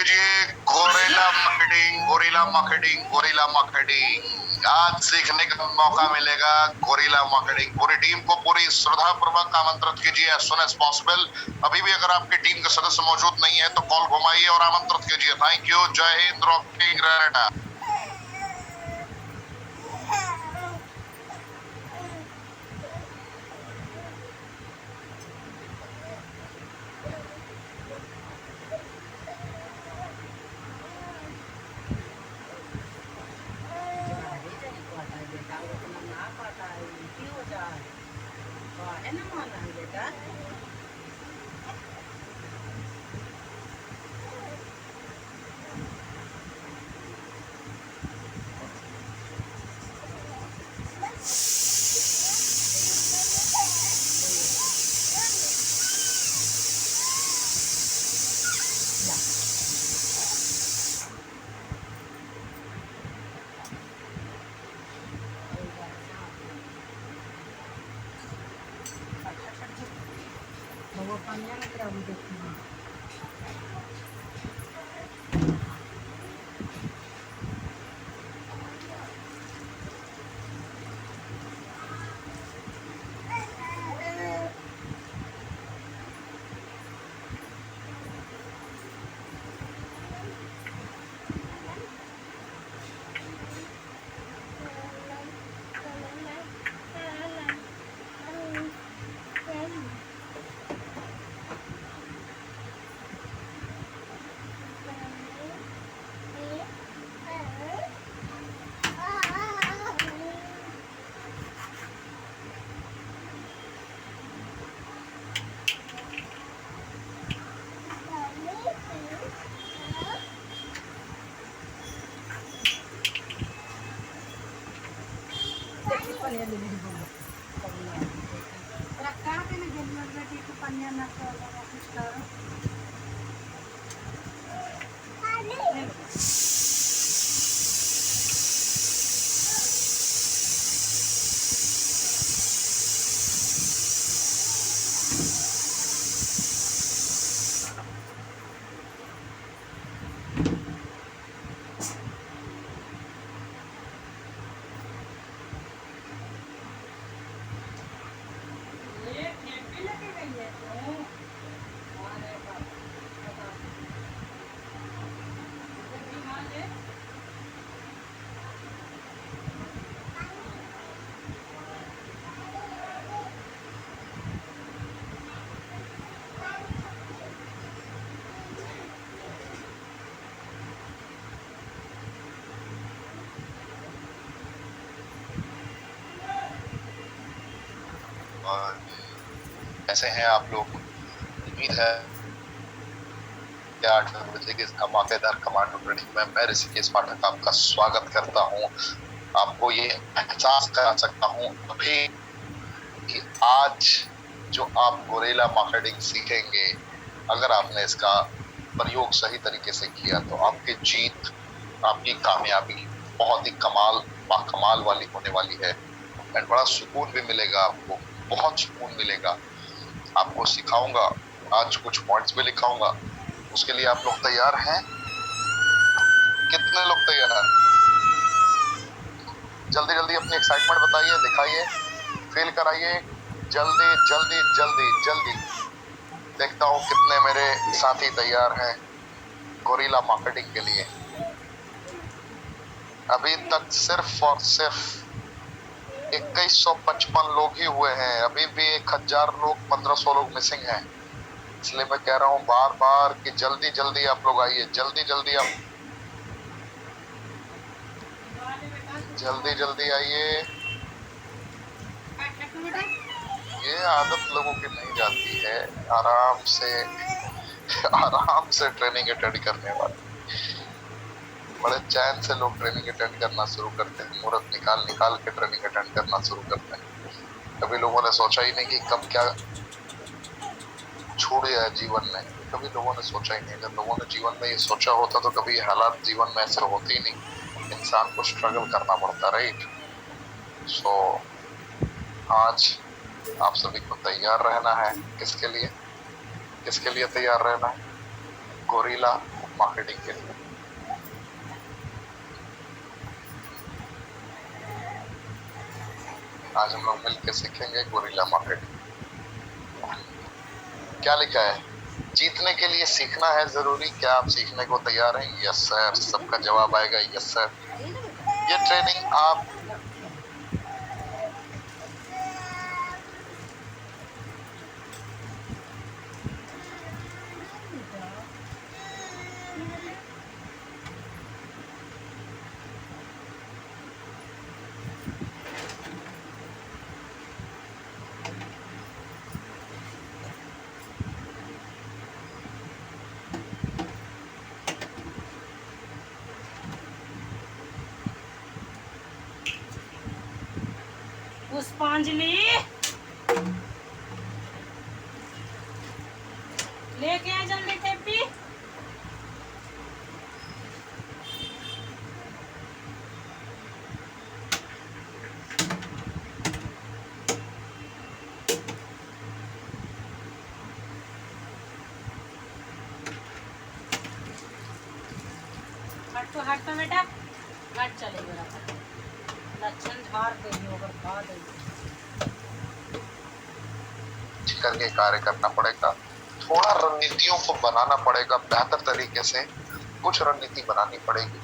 कीजिए gorilla marketing gorilla marketing. आज सीखने का मौका मिलेगा गोरिल्ला मार्केटिंग। पूरी टीम को पूरी श्रद्धा पूर्वक आमंत्रित कीजिए एज सुन एज पॉसिबल। अभी भी अगर आपकी टीम के सदस्य मौजूद नहीं है तो कॉल घुमाइए और आमंत्रित कीजिए। Thank you. जय हिंद। Rocky Granada. कैसे हैं आप लोग? उम्मीद है 8 बजे के धमाकेदार कमांडो ट्रेनिंग में मैं ऋषिकेश पाठक आपका स्वागत करता हूं। आपको ये एहसास करा सकता हूं अभी कि आज जो आप गोरिल्ला मार्केटिंग सीखेंगे, अगर आपने इसका प्रयोग सही तरीके से किया तो आपकी जीत, आपकी कामयाबी बहुत ही कमाल वाली होने वाली है। एंड बड़ा सुकून भी मिलेगा आपको, बहुत सुकून मिलेगा। आपको सिखाऊंगा, आज कुछ पॉइंट्स भी लिखाऊंगा। उसके लिए आप लोग तैयार हैं? कितने लोग तैयार हैं? जल्दी जल्दी अपनी एक्साइटमेंट बताइए, दिखाइए, फील कराइए। जल्दी जल्दी जल्दी जल्दी देखता हूँ कितने मेरे साथी तैयार हैं गोरिल्ला मार्केटिंग के लिए। अभी तक सिर्फ और सिर्फ 2155 लोग ही हुए हैं। अभी भी 1000 लोग, 1500 लोग मिसिंग हैं। इसलिए मैं कह रहा हूँ बार बार कि जल्दी जल्दी आप लोग आइए, जल्दी जल्दी आइए। ये आदत लोगों की नहीं जाती है आराम से ट्रेनिंग अटेंड करने वाले। बड़े चैन से लोग ट्रेनिंग अटेंड करना शुरू करते हैं, मुहूर्त निकाल के ट्रेनिंग अटेंड करना शुरू करते हैं। कभी लोगों ने सोचा ही नहीं कि कब क्या छूट गया जीवन में। कभी लोगों ने सोचा ही नहीं। अगर लोगों ने जीवन में ये सोचा होता तो कभी हालात जीवन में ऐसे होते ही नहीं। इंसान को स्ट्रगल करना पड़ता, राइट? सो आज आप सभी को तैयार रहना है। किसके लिए तैयार रहना है? गोरिल्ला मार्केटिंग के लिए। आज हम लोग मिलकर सीखेंगे गोरिल्ला मार्केटिंग। क्या लिखा है? जीतने के लिए सीखना है जरूरी। क्या आप सीखने को तैयार हैं? Yes sir. सबका जवाब आएगा यस सर। ये ट्रेनिंग आप पुष्पांजलि लेके आ जल्दी टेपी। हट तो बेटा हट चलेगा। लक्षण झाड़ देगी अगर खा देगी। करके कार्य करना पड़ेगा। थोड़ा रणनीतियों को बनाना पड़ेगा बेहतर तरीके से। कुछ रणनीति बनानी पड़ेगी।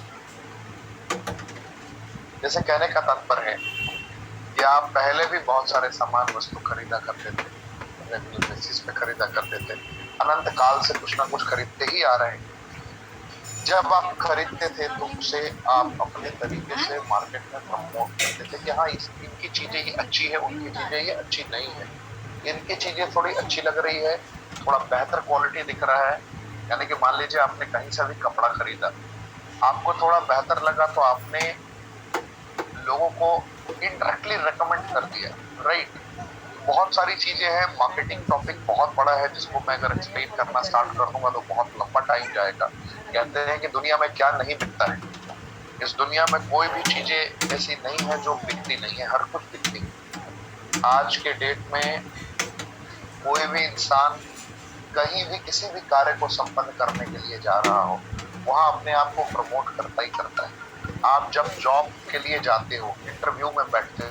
जैसे कहने का तात्पर्य है कि आप पहले भी बहुत सारे सामान वस्तु खरीदा करते थे, रेगुलर बेसिस पे खरीदा करते थे, अनंत काल से कुछ ना कुछ खरीदते ही आ रहे हैं। जब आप खरीदते थे तो उसे आप अपने तरीके से मार्केट में प्रमोट करते थे कि हाँ इनकी चीजें ये अच्छी है, उनकी चीजें ये अच्छी नहीं है, इनकी चीजें थोड़ी अच्छी लग रही है, थोड़ा बेहतर क्वालिटी दिख रहा है। यानी कि मान लीजिए आपने कहीं से भी कपड़ा खरीदा, आपको थोड़ा बेहतर लगा तो आपने लोगों को इनडायरेक्टली रेकमेंड कर दिया, राइट। बहुत सारी चीजें हैं। मार्केटिंग टॉपिक बहुत बड़ा है जिसको मैं अगर एक्सप्लेन करना स्टार्ट कर दूंगा तो बहुत लंबा टाइम जाएगा। कहते हैं कि दुनिया में क्या नहीं बिकता है। इस दुनिया में कोई भी चीजें ऐसी नहीं है जो बिकती नहीं है, हर कुछ बिकती है। आज के डेट में कोई भी इंसान कहीं भी किसी भी कार्य को संपन्न करने के लिए जा रहा हो, वहां अपने आप को प्रमोट करता ही करता है। आप जब जॉब के लिए जाते हो, इंटरव्यू में बैठते हो,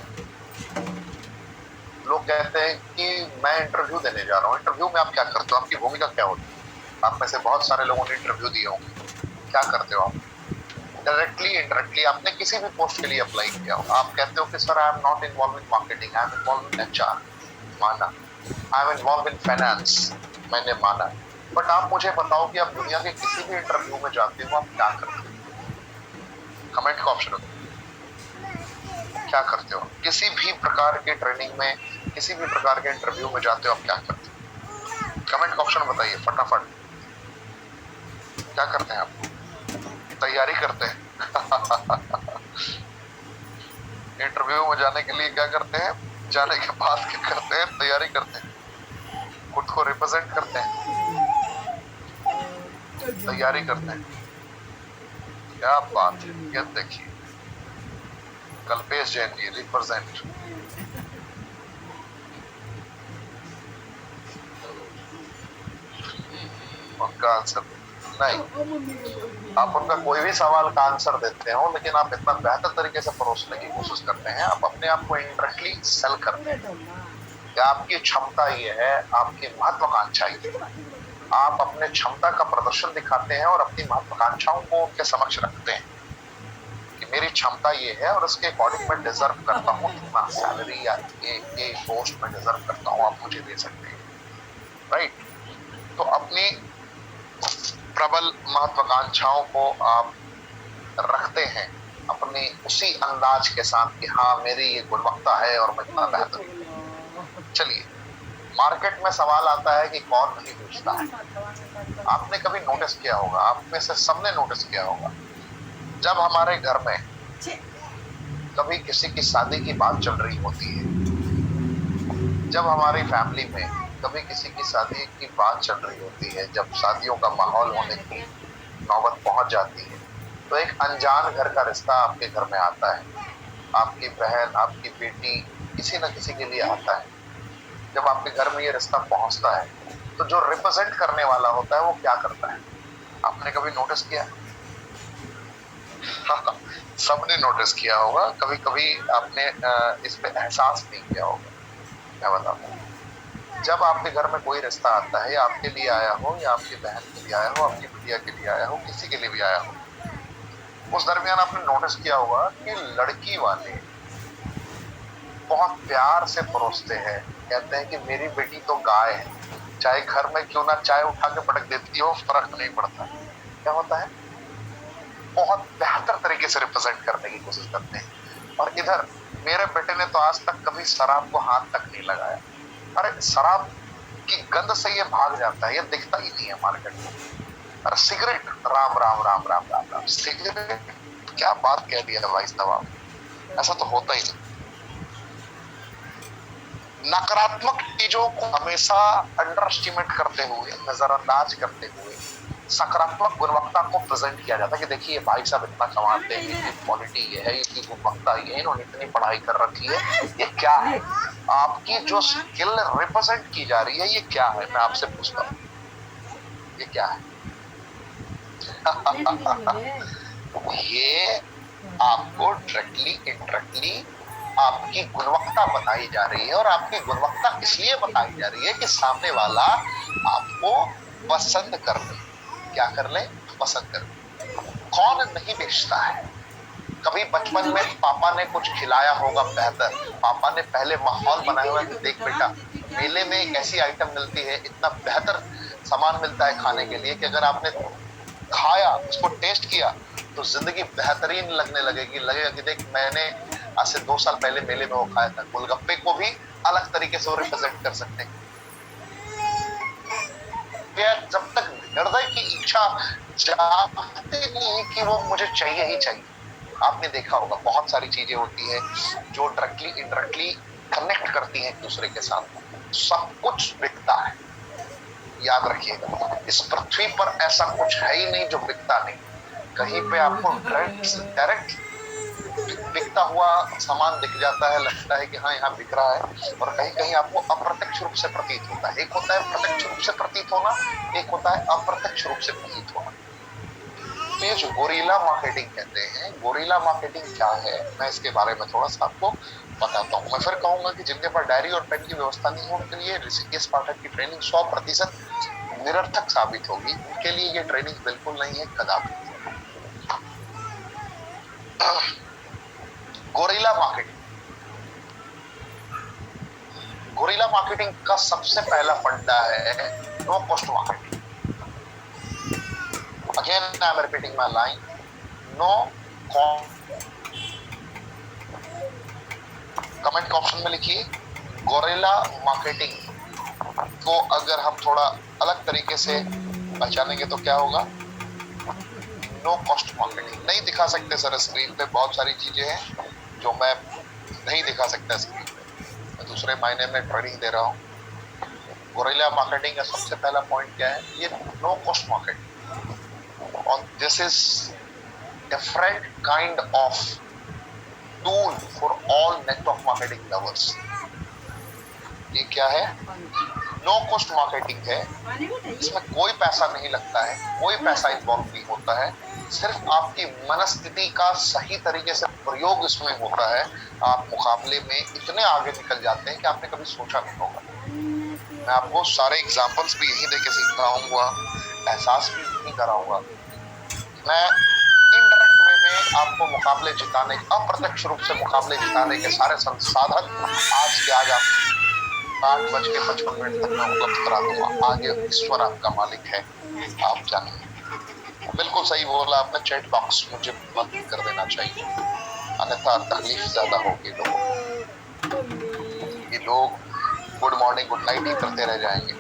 लोग कहते हैं कि मैं इंटरव्यू देने जा रहा हूँ। इंटरव्यू में आप क्या करते हो? आपकी भूमिका क्या होती है? आप में से बहुत सारे लोगों ने इंटरव्यू दिए होंगे। क्या करते हो आप? डायरेक्टली इनडायरेक्टली आपने किसी भी पोस्ट के लिए अप्लाई किया हो, आप कहते हो कि sir I am not involve in marketing, I am involve in HR, माना। I am involve in finance, मैंने माना। बट आप मुझे बताओ कि आप दुनिया के किसी भी इंटरव्यू में जाते हो, आप क्या करते हो? कमेंट का ऑप्शन होता है। क्या करते हो? किसी भी प्रकार के ट्रेनिंग में, किसी भी प्रकार के इंटरव्यू में जाते हो, आप क्या करते हो? कमेंट का ऑप्शन बताइए फटाफट। क्या करते हैं आप? तैयारी करते हैं। इंटरव्यू में जाने के लिए क्या करते हैं? जाने के बाद क्या करते हैं? तैयारी करते हैं, खुद को रिप्रेजेंट करते हैं, तैयारी करते हैं। क्या बात है, ये देखिए कल्पेश जैन जी रिप्रेजेंट। उनका आंसर नहीं, आप उनका कोई भी सवाल का आंसर देते हो, लेकिन आप इतना बेहतर तरीके से परोसने की कोशिश करते हैं। आप अपने आप को इंडायरेक्टली सेल करते हैं कि आपकी क्षमता ये है, आपकी महत्वाकांक्षा ये है। आप अपने क्षमता का प्रदर्शन दिखाते हैं और अपनी महत्वाकांक्षाओं को उनके समक्ष रखते हैं कि मेरी क्षमता ये है और उसके अकॉर्डिंग मैं डिजर्व करता हूँ इतना सैलरी या ये पोस्ट मैं डिजर्व करता हूँ, आप मुझे दे सकते हैं, राइट। तो अपनी प्रबल महत्वाकांक्षाओं को आप रखते हैं अपने उसी अंदाज के साथ कि हाँ मेरी ये गुणवत्ता है और मैं इतना बेहतर हूं। चलिए, मार्केट में सवाल आता है कि कौन नहीं पूछता है। आपने कभी नोटिस किया होगा, आप में से सबने नोटिस किया होगा, जब हमारे घर में कभी किसी की शादी की बात चल रही होती है, जब हमारी फैमिली में कभी किसी की शादी की बात चल रही होती है, जब शादियों का माहौल होने की नौबत पहुंच जाती है, तो एक अनजान घर का रिश्ता आपके घर में आता है। आपकी बहन, आपकी बेटी, किसी न किसी के लिए आता है। जब आपके घर में ये रिश्ता पहुंचता है तो जो रिप्रेजेंट करने वाला होता है वो क्या करता है? आपने कभी नोटिस किया? सबने नोटिस किया होगा, कभी कभी आपने इस पे एहसास नहीं किया होगा। मैं बताता हूँ, जब आपके घर में कोई रिश्ता आता है, या आपके लिए आया हो, या आपकी बहन के लिए आया हो, आपकी बिटिया के लिए आया हो, किसी के लिए भी आया हो, उस दरमियान आपने नोटिस किया होगा कि लड़की वाले बहुत प्यार से परोसते हैं, कहते हैं कि मेरी बेटी तो गाय है, चाहे घर में क्यों ना चाय उठा के पटक देती हो, फर्क नहीं पड़ता। क्या होता है, बहुत बेहतर तरीके से रिप्रेजेंट करने की कोशिश करते हैं। और इधर मेरे बेटे ने तो आज तक कभी शराब को हाथ तक नहीं लगाया। अरे शराब की गंध से ये भाग जाता है, ये दिखता ही नहीं है मार्केट में। अरे सिगरेट, राम राम राम राम राम राम, सिगरेट, क्या बात कह दी है भाई साहब, ऐसा तो होता ही नहीं। नकारात्मक चीजों को हमेशा अंडर एस्टिमेट करते हुए, नजरअंदाज करते हुए, सकारात्मक गुणवत्ता को प्रेजेंट किया जाता है कि देखिए भाई साहब इतना कमाते हैं, इनकी क्वालिटी ये है, इनकी गुणवत्ता ये है, इन्होंने इतनी पढ़ाई कर रखी है। ये क्या है? आपकी जो स्किल रिप्रेजेंट की जा रही है, ये क्या है? मैं आपसे पूछता हूँ, ये क्या है? ये आपको डायरेक्टली इनडायरेक्टली आपकी गुणवत्ता बताई जा रही है। और आपकी गुणवत्ता इसलिए बताई जा रही है कि सामने वाला आपको पसंद कर ले। क्या कर ले? पसंद कर ले। कौन नहीं बेचता है? कभी बचपन में पापा ने कुछ खिलाया होगा बेहतर, पापा ने पहले माहौल बनाया हुआ कि देख बेटा, मेले में एक ऐसी आइटम मिलती है, इतना बेहतर सामान मिलता है खाने के लिए कि अगर आपने खाया, उसको टेस्ट किया, तो जिंदगी बेहतरीन लगने लगेगी। लगेगा कि देख, मैंने आज से 2 साल पहले मेले में वो खाया था। गोलगप्पे को भी अलग तरीके से वो रिप्रेजेंट कर सकते हैं। जब तक हृदय की इच्छा जागती नहीं कि वो मुझे चाहिए ही चाहिए। आपने देखा होगा बहुत सारी चीजें होती है जो डायरेक्टली इनडायरेक्टली कनेक्ट करती हैं एक दूसरे के साथ। सब कुछ बिकता है, याद रखिएगा। इस पृथ्वी पर ऐसा कुछ है ही नहीं जो बिकता नहीं। कहीं पे आपको डायरेक्ट बिकता हुआ सामान दिख जाता है, लगता है कि हाँ यहाँ बिक रहा है, और कहीं कहीं आपको अप्रत्यक्ष रूप से प्रतीत होता है। एक होता है प्रत्यक्ष रूप से प्रतीत होना, एक होता है अप्रत्यक्ष रूप से प्रतीत होना। तो ये जो गोरिल्ला मार्केटिंग कहते हैं, गोरिल्ला मार्केटिंग क्या है, मैं इसके बारे में थोड़ा सा आपको बताता हूँ। मैं फिर कहूंगा कि जिनके पास डायरी और पेन की व्यवस्था नहीं हो, उनके लिए ऋषिकेश पाठक की ट्रेनिंग 100% निरर्थक साबित होगी। उनके लिए ये ट्रेनिंग बिल्कुल नहीं है, कदापि। गोरिल्ला मार्केटिंग, गोरिल्ला मार्केटिंग का सबसे पहला फंडा है no cost marketing. Again I am repeating my line, no cost. Comment option में लिखिए, गोरिल्ला मार्केटिंग को अगर हम थोड़ा अलग तरीके से पहचानेंगे तो क्या होगा? No cost marketing. नहीं दिखा सकते सर स्क्रीन पे, बहुत सारी चीजें हैं जो मैं नहीं दिखा सकता स्क्रीन पे, मैं दूसरे मायने में ट्रेनिंग दे रहा हूँ। गोरिल्ला मार्केटिंग का सबसे पहला पॉइंट क्या है? ये नो कॉस्ट मार्केटिंग, और this is different kind of tool for all network marketing lovers. ये क्या है? नो कॉस्ट मार्केटिंग है। इसमें कोई पैसा नहीं लगता है, कोई पैसा इन्वॉल्व नहीं होता है, सिर्फ आपकी मनस्थिति का सही तरीके से प्रयोग इसमें होता है। आप मुकाबले में इतने आगे निकल जाते हैं कि आपने कभी सोचा नहीं होगा। मैं आपको सारे एग्जांपल्स भी यही देके सिखाऊंगा, एहसास भी नहीं कराऊंगा। मैं इनडायरेक्ट वे में आपको मुकाबले जिताने, अप्रत्यक्ष रूप से मुकाबले जिताने के सारे संसाधन आज के आज आप 8:55 तक मैं उपलब्ध करा दूंगा। आगे ईश्वर आपका मालिक है, आप जानिए। बिल्कुल सही बोला आपने, चैट बॉक्स मुझे बंद कर देना चाहिए, अन्यथा तकलीफ ज्यादा होगी लोगों को। ये लोग गुड मॉर्निंग गुड नाइट ही करते रह जाएंगे,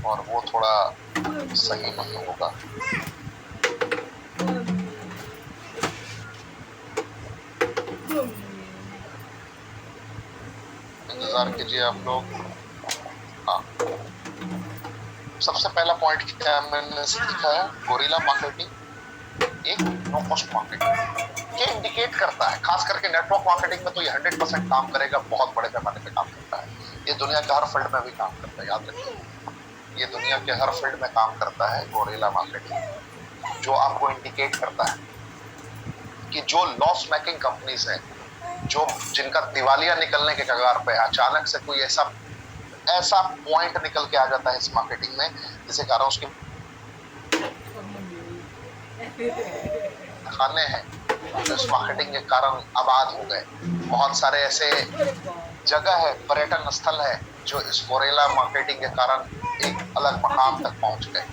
और वो थोड़ा सही नहीं होगा। इंतजार कीजिए आप लोग। हाँ, सबसे पहला पॉइंट क्या मैंने सीखा है? गोरिल्ला मार्केटिंग एक नो कॉस्ट मार्केटिंग ये इंडिकेट करता है। खास करके नेटवर्क मार्केटिंग में तो ये 100% काम करेगा, बहुत बड़े पैमाने पे काम करता है। ये दुनिया के हर फील्ड में भी काम करता है, याद रखिए, ये दुनिया के हर फील्ड में काम करता है गोरिल्ला मार्केटिंग। जो आपको इंडिकेट करता है कि जो लॉस मेकिंग कंपनीज हैं, जो जिनका दिवालिया निकलने के कगार पे, अचानक से कोई ऐसा पॉइंट निकल के आ जाता है इस मार्केटिंग में, जिसके कारण उसके खाने हैं जो इस मार्केटिंग के कारण आबाद हो गए। बहुत सारे ऐसे जगह है, पर्यटन स्थल है, जो इस गोरेला मार्केटिंग के कारण एक अलग मकाम तक पहुंच गए।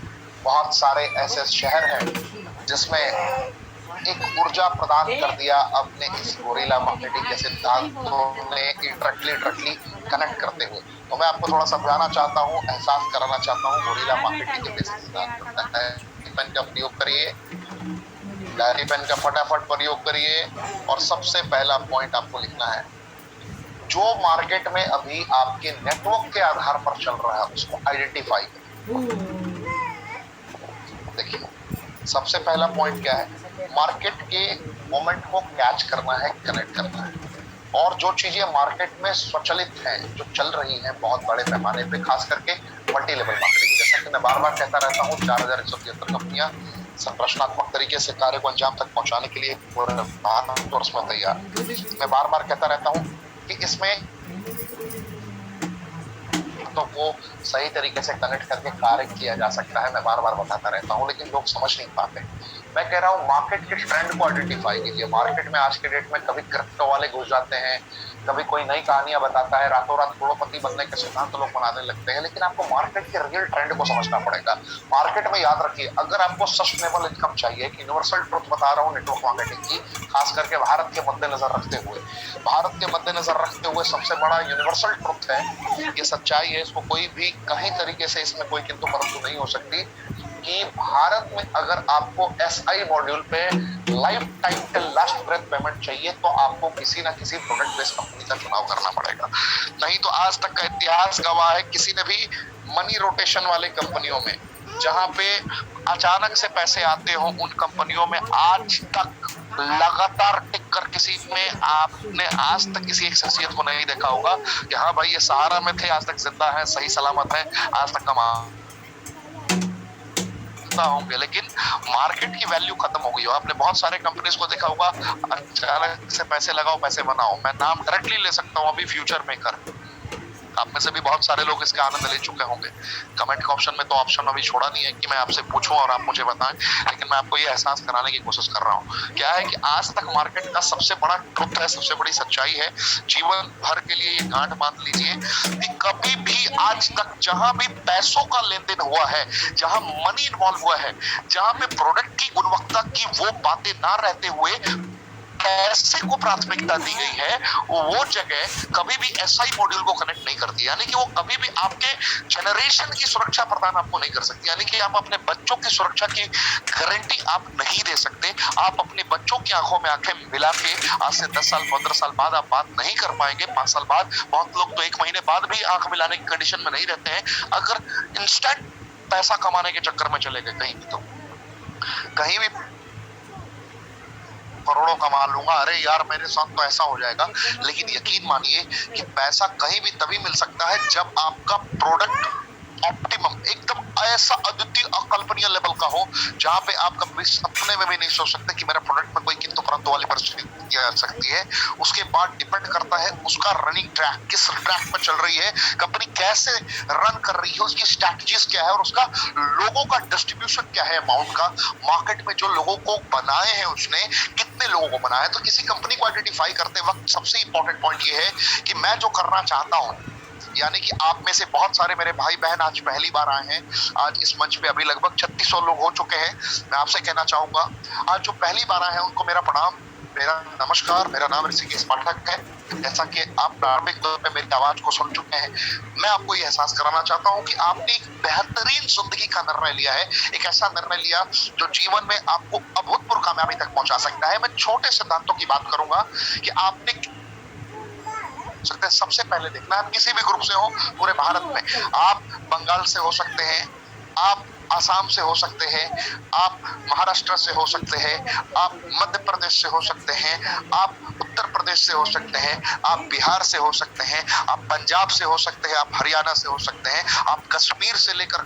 बहुत सारे ऐसे शहर हैं जिसमें एक ऊर्जा प्रदान कर दिया अपने इस गोरेला मार्केटिंग के सिद्धांतों ने डायरेक्टली कनेक्ट करते हुए। तो मैं आपको थोड़ा समझाना चाहता हूँ, एहसास कराना चाहता हूँ गोरेला मार्केटिंग के बेसिक सिद्धांत। पेन का प्रयोग करिए, डायरी पेन का फटाफट प्रयोग करिए, और सबसे पहला पॉइंट आपको लिखना है, जो मार्केट में अभी आपके नेटवर्क के आधार पर चल रहा है उसको आइडेंटिफाई करिए। देखिए, सबसे पहला पॉइंट क्या है, मार्केट के मोमेंट को कैच करना है, कनेक्ट करना है। और जो चीजें मार्केट में स्वचालित हैं, जो चल रही हैं बहुत बड़े पैमाने पे, खास करके मल्टी लेवल मार्केटिंग, जैसा कि मैं बार बार कहता रहता हूँ, 4173 कंपनियां संरचनात्मक तरीके से कार्य को अंजाम तक पहुंचाने के लिए कोर्स में तैयार। मैं बार बार कहता रहता हूँ कि इसमें तो वो सही तरीके से कनेक्ट करके कार्य किया जा सकता है, मैं बार बार बताता रहता हूँ, लेकिन लोग समझ नहीं पाते। मैं कह रहा हूँ मार्केट के ट्रेंड को आइडेंटिफाई कीजिए। मार्केट में आज के डेट में कभी क्रिप्टो वाले घुस जाते हैं, कभी कोई नई कहानियां बताता है, रातों रात करोड़पति बनने के सिद्धांत लोग बनाने लगते हैं, लेकिन आपको मार्केट के रियल ट्रेंड को समझना पड़ेगा। मार्केट में याद रखिए, अगर आपको सस्टेनेबल इनकम चाहिए, कि यूनिवर्सल ट्रुथ बता रहा हूँ नेटवर्क मार्केटिंग की, खास करके भारत के मद्देनजर रखते हुए सबसे बड़ा यूनिवर्सल ट्रुथ है, ये सच्चाई है, इसको कोई भी कहीं तरीके से इसमें कोई किंतु परंतु नहीं हो सकती, कि भारत में अगर आपको एसआई मॉड्यूल पे life time till last breath payment चाहिए, तो आपको किसी ना किसी प्रोडक्ट बेस्ड कंपनी का चुनाव करना पड़ेगा। नहीं तो आज तक का इतिहास गवाह है, किसी ने भी मनी रोटेशन वाले कंपनियों में, जहां पे अचानक से पैसे आते हो, उन कंपनियों में आज तक लगातार टिक कर किसी में आपने आज तक किसी एक शख्सियत को नहीं देखा होगा कि हाँ भाई ये सहारा में थे, आज तक जिंदा है, सही सलामत है, आज तक कमा होंगे। लेकिन मार्केट की वैल्यू खत्म हो गई हो। आपने बहुत सारे कंपनीज को देखा होगा, अचानक से पैसे लगाओ, पैसे बनाओ। मैं नाम डायरेक्टली ले सकता हूँ, अभी फ्यूचर मेकर, आप में से भी बहुत सारे लोग इसका आनंद ले चुके होंगे। कमेंट के ऑप्शन में तो ऑप्शन अभी छोड़ा नहीं है कि मैं आपसे पूछूं और आप मुझे बताएं, लेकिन मैं आपको ये एहसास कराने की कोशिश कर रहा हूँ। क्या है कि आज तक मार्केट का सबसे बड़ा ट्रुथ है, सबसे बड़ी सच्चाई है, जीवन भर के लिए ये गांठ बांध लीजिए कि कभी भी आज तक जहां भी पैसों का लेन देन हुआ है, जहां मनी इन्वॉल्व हुआ है, जहां पे प्रोडक्ट की गुणवत्ता की वो बातें ना रहते हुए पैसे को प्राथमिकता दी गई है, वो जगह कभी भी एसआई मॉड्यूल को कनेक्ट नहीं करती। यानी कि वो कभी भी आपके जनरेशन की सुरक्षा प्रदान आपको नहीं कर सकती। यानी कि आप अपने बच्चों की सुरक्षा की गारंटी आप नहीं दे सकते। आप अपने बच्चों की आंखों में आंखें मिला के आज से 10 साल 15 साल बाद आप बात नहीं कर पाएंगे, 5 साल बाद, बहुत लोग तो 1 महीने बाद भी आंख मिलाने की कंडीशन में नहीं रहते हैं, अगर इंस्टेंट पैसा कमाने के चक्कर में चले गए कहीं भी। तो कहीं भी करोड़ों कमा लूंगा, अरे यार मेरे साथ तो ऐसा हो जाएगा, लेकिन यकीन मानिए कि पैसा कहीं भी तभी मिल सकता है जब आपका प्रोडक्ट ऑप्टिमम, एकदम ऐसा अद्वितीय अकल्पनीय लेवल का हो, जहां पे आप कभी सपने में भी नहीं सोच सकते कि मेरा प्रोडक्ट में कोई किंतु परंतु वाली परिस्थिति आ सकती है। उसके बाद डिपेंड करता है उसका रनिंग ट्रैक, किस ट्रैक पर चल रही है कंपनी, कैसे रन कर रही है, उसकी स्ट्रैटेजीज क्या है, और उसका लोगों का डिस्ट्रीब्यूशन क्या है, अमाउंट का, मार्केट में जो लोगों को बनाए हैं उसने कितने लोगों को बनाया। तो किसी कंपनी को आइडेंटिफाई करते वक्त सबसे इंपॉर्टेंट पॉइंट ये है कि मैं जो करना चाहता हूँ, यानी कि आप में से बहुत सारे मेरे भाई बहन आज पहली बार आए हैं, आज इस मंच पे अभी लगभग 3600 लोग हो चुके हैं। मैं आपसे कहना चाहूंगा, आज जो पहली बार आए हैं उनको मेरा प्रणाम, मेरा नमस्कार। मेरा नाम ऋषिकेश पाठक है। जैसा कि आप प्रारंभिक तौर पे मेरी आवाज को सुन चुके हैं, मैं आपको ये एहसास कराना चाहता हूँ कि आपने एक बेहतरीन जिंदगी का निर्णय लिया है, एक ऐसा निर्णय लिया जो जीवन में आपको अभूतपूर्व कामयाबी तक पहुंचा सकता है। मैं छोटे सिद्धांतों की बात करूंगा कि आपने सकते हैं। सबसे पहले देखना, आप किसी भी ग्रुप से हो पूरे भारत में, आप बंगाल से हो सकते हैं, आप आसाम से हो सकते हैं, आप महाराष्ट्र से हो सकते हैं, आप मध्य प्रदेश से हो सकते हैं, आप उत्तर प्रदेश से हो सकते हैं, आप बिहार से हो सकते हैं, आप पंजाब से हो सकते हैं, आप हरियाणा से हो सकते हैं, आप कश्मीर से लेकर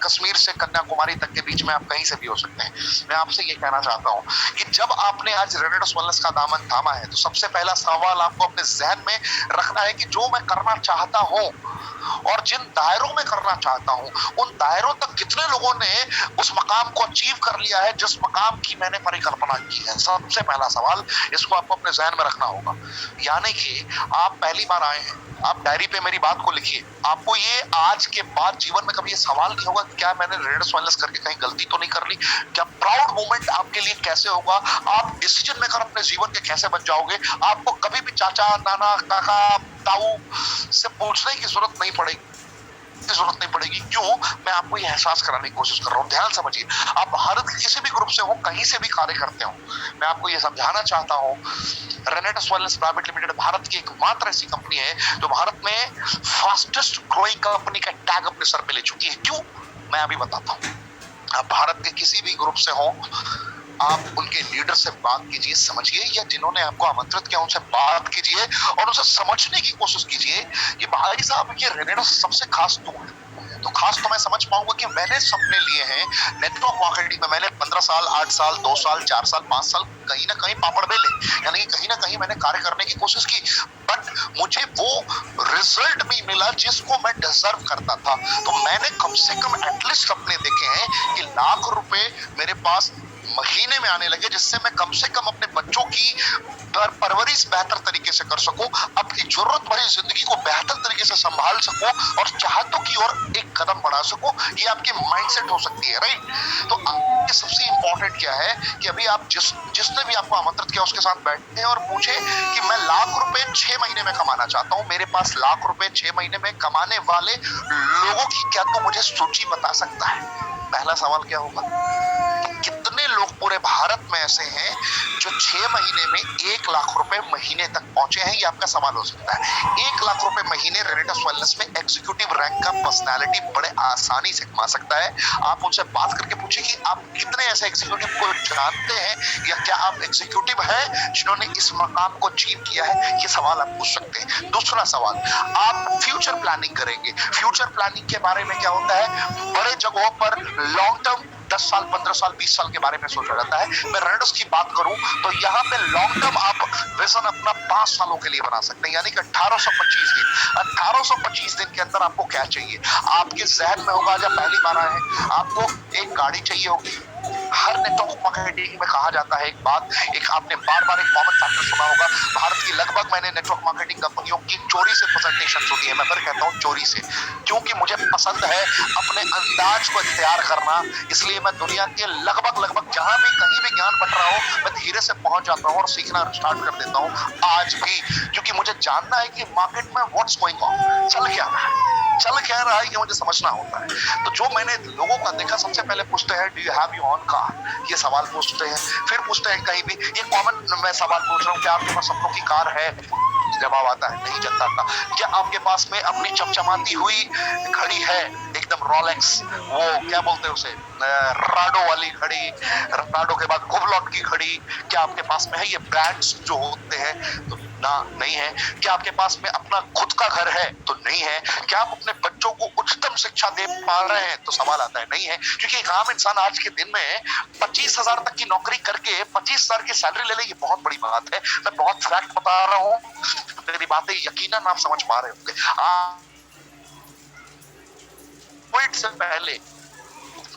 कश्मीर से कन्याकुमारी तक के बीच में आप कहीं से भी हो सकते हैं। मैं आपसे ये कहना चाहता हूं कि जब आपने आज रेनेडस वेलनेस का दामन थामा है तो सबसे पहला सवाल आपको अपने जहन में रखना है कि जो मैं करना चाहता हूं और जिन दायरों में करना चाहता हूं उन दायरों तक कितने लोगों ने उस मकाम को अचीव कर लिया है जिस मकाम की मैंने परिकल्पना की है। सबसे पहला सवाल इसको आपको अपने जहन में रखना होगा। यानी कि आप पहली बार आए हैं, आप डायरी पे मेरी बात को लिखिए। आपको ये आज के बाद जीवन में कभी ये सवाल नहीं होगा क्या मैंने रेनेडस वेलनेस करके कहीं गलती तो नहीं कर ली, क्या प्राउड मोमेंट आपके लिए कैसे होगा, आप डिसीजन मेकर अपने जीवन के कैसे बन जाओगे। आपको कभी भी चाचा, नाना, काका, ताऊ से पूछने की जरूरत नहीं पड़ेगी। क्यों? मैं आपको ये एहसास कराने की कोशिश कर रहा हूँ। ध्यान समझिए, आप भारत के किसी भी ग्रुप से हो, कहीं से भी कार्य करते हो, मैं आपको ये समझाना चाहता हूँ रेनेडस वेलनेस प्राइवेट लिमिटेड भारत की एकमात्र ऐसी कंपनी है जो भारत में फास्टेस्ट ग्रोइंग कंपनी का टैग अपने सर पे ले चुकी है। क्यों? मैं अभी बताता हूँ। आप भारत के किसी भी ग्रुप से हो, आप उनके लीडर से बात कीजिए, समझिए, या जिन्होंने आपको आमंत्रित किया उनसे बात कीजिए और उसे समझने की कोशिश कीजिए कि भाई साहब ये रेनेडस सबसे खास क्यों है। तो खास तो मैं समझ पाऊंगा कि मैंने सपने लिए हैं नेटवर्क मार्केटिंग में। मैंने 15 साल, 8 साल, 2 साल, 4 साल, 5 साल कहीं ना कहीं पापड़ बेले, यानी कि कहीं ना कहीं मैंने कार्य करने की कोशिश की, बट मुझे वो रिजल्ट नहीं मिला जिसको मैं डिजर्व करता था। तो मैंने कम से कम एटलीस्ट सपने देखे हैं कि लाख रुपए मेरे पास महीने में आने लगे जिससे मैं कम से कम अपने बच्चों की परवरिश बेहतर तरीके से कर सकूं, अपनी जरूरत भरी जिंदगी को बेहतर तरीके से संभाल सकूं और चाहतों की ओर एक कदम बढ़ा सकूं। ये आपकी माइंडसेट हो सकती है, राइट? तो आपके सबसे इंपॉर्टेंट क्या है कि अभी आप जिसने भी आपको आमंत्रित किया उसके साथ बैठे और पूछे कि मैं लाख रुपए 6 महीने में कमाना चाहता हूं, मेरे पास लाख रुपए 6 महीने में कमाने वाले लोगों की क्या तू मुझे सूची बता सकता है? पहला सवाल क्या होगा? कितने लोग पूरे भारत में ऐसे हैं जो 6 महीने में 1 लाख रुपए महीने तक पहुंचे हैं? ये आपका सवाल हो सकता है। 1 लाख रुपए महीने रेनेडस वेलनेस में एग्जीक्यूटिव रैंक का पर्सनालिटी बड़े आसानी से कमा सकता है। आप उनसे बात करके पूछिए कि आप कितने ऐसे एग्जीक्यूटिव को जानते हैं या क्या आप एग्जीक्यूटिव हैं जिन्होंने इस मकाम को अचीव किया है। ये सवाल आप पूछ सकते हैं। दूसरा सवाल, आप फ्यूचर प्लानिंग करेंगे। फ्यूचर प्लानिंग के बारे में क्या होता है, बड़े जगहों पर लॉन्ग टर्म 10 साल, 15 साल, 20 साल के बारे में सोचा जाता है। मैं रेनेडस की बात करूं तो यहाँ पे लॉन्ग टर्म आप विजन अपना 5 सालों के लिए बना सकते हैं, यानी कि 1825 दिन। 1825 दिन के अंदर आपको क्या चाहिए? आपके जहन में होगा, जब पहली बार आए हैं, आपको एक गाड़ी चाहिए होगी। हर नेटवर्क मार्केटिंग में कहा जाता है एक बात, एक आपने बार-बार एक कॉमन फैक्टर सुना होगा। भारत की लगभग मैंने नेटवर्क मार्केटिंग कंपनियों की चोरी से प्रेजेंटेशन सुनी है। मैं फिर कहता हूँ चोरी से, क्योंकि मुझे पसंद है अपने अंदाज को इख्तियार करना। इसलिए मैं दुनिया के लगभग जहां भी कहीं भी ज्ञान बट रहा हो, मैं धीरे से पहुंच जाता हूँ और सीखना स्टार्ट कर देता हूँ आज भी, क्योंकि मुझे जानना है कि मार्केट में व्हाट्स गोइंग ऑन, चल क्या रहा है, ये मुझे समझना होता है। तो जो मैंने लोगों का देखा, सबसे पहले पूछते हैं do you have your own car, ये सवाल पूछते हैं। फिर पूछते हैं कहीं भी, ये कॉमन मैं सवाल पूछ रहा हूँ, क्या आपके पास अपनों की कार है? जवाब आता है नहीं जनता का। क्या आपके पास में अपनी चमचमाती हुई घड़ी है, एकदम रोलेक्स, वो क्या बोलते हैं उसे, राडो वाली घड़ी, राडो के बाद गुबलॉट की घड़ी, क्या आपके पास में है? ये ब्रांड्स जो होते हैं तो ना, नहीं है। क्या आपके पास में अपना खुद का घर है? तो नहीं है। क्या आप अपने बच्चों को उच्चतम शिक्षा दे पा रहे हैं? तो सवाल आता है नहीं है। क्योंकि एक आम इंसान आज के दिन में 25,000 तक की नौकरी करके 25,000 की सैलरी ले ले, ये बहुत बड़ी बात है। मैं बहुत फैक्ट बता रहा हूँ, मेरी बातें यकीनन आप समझ पा रहे होंगे। कोविड से पहले,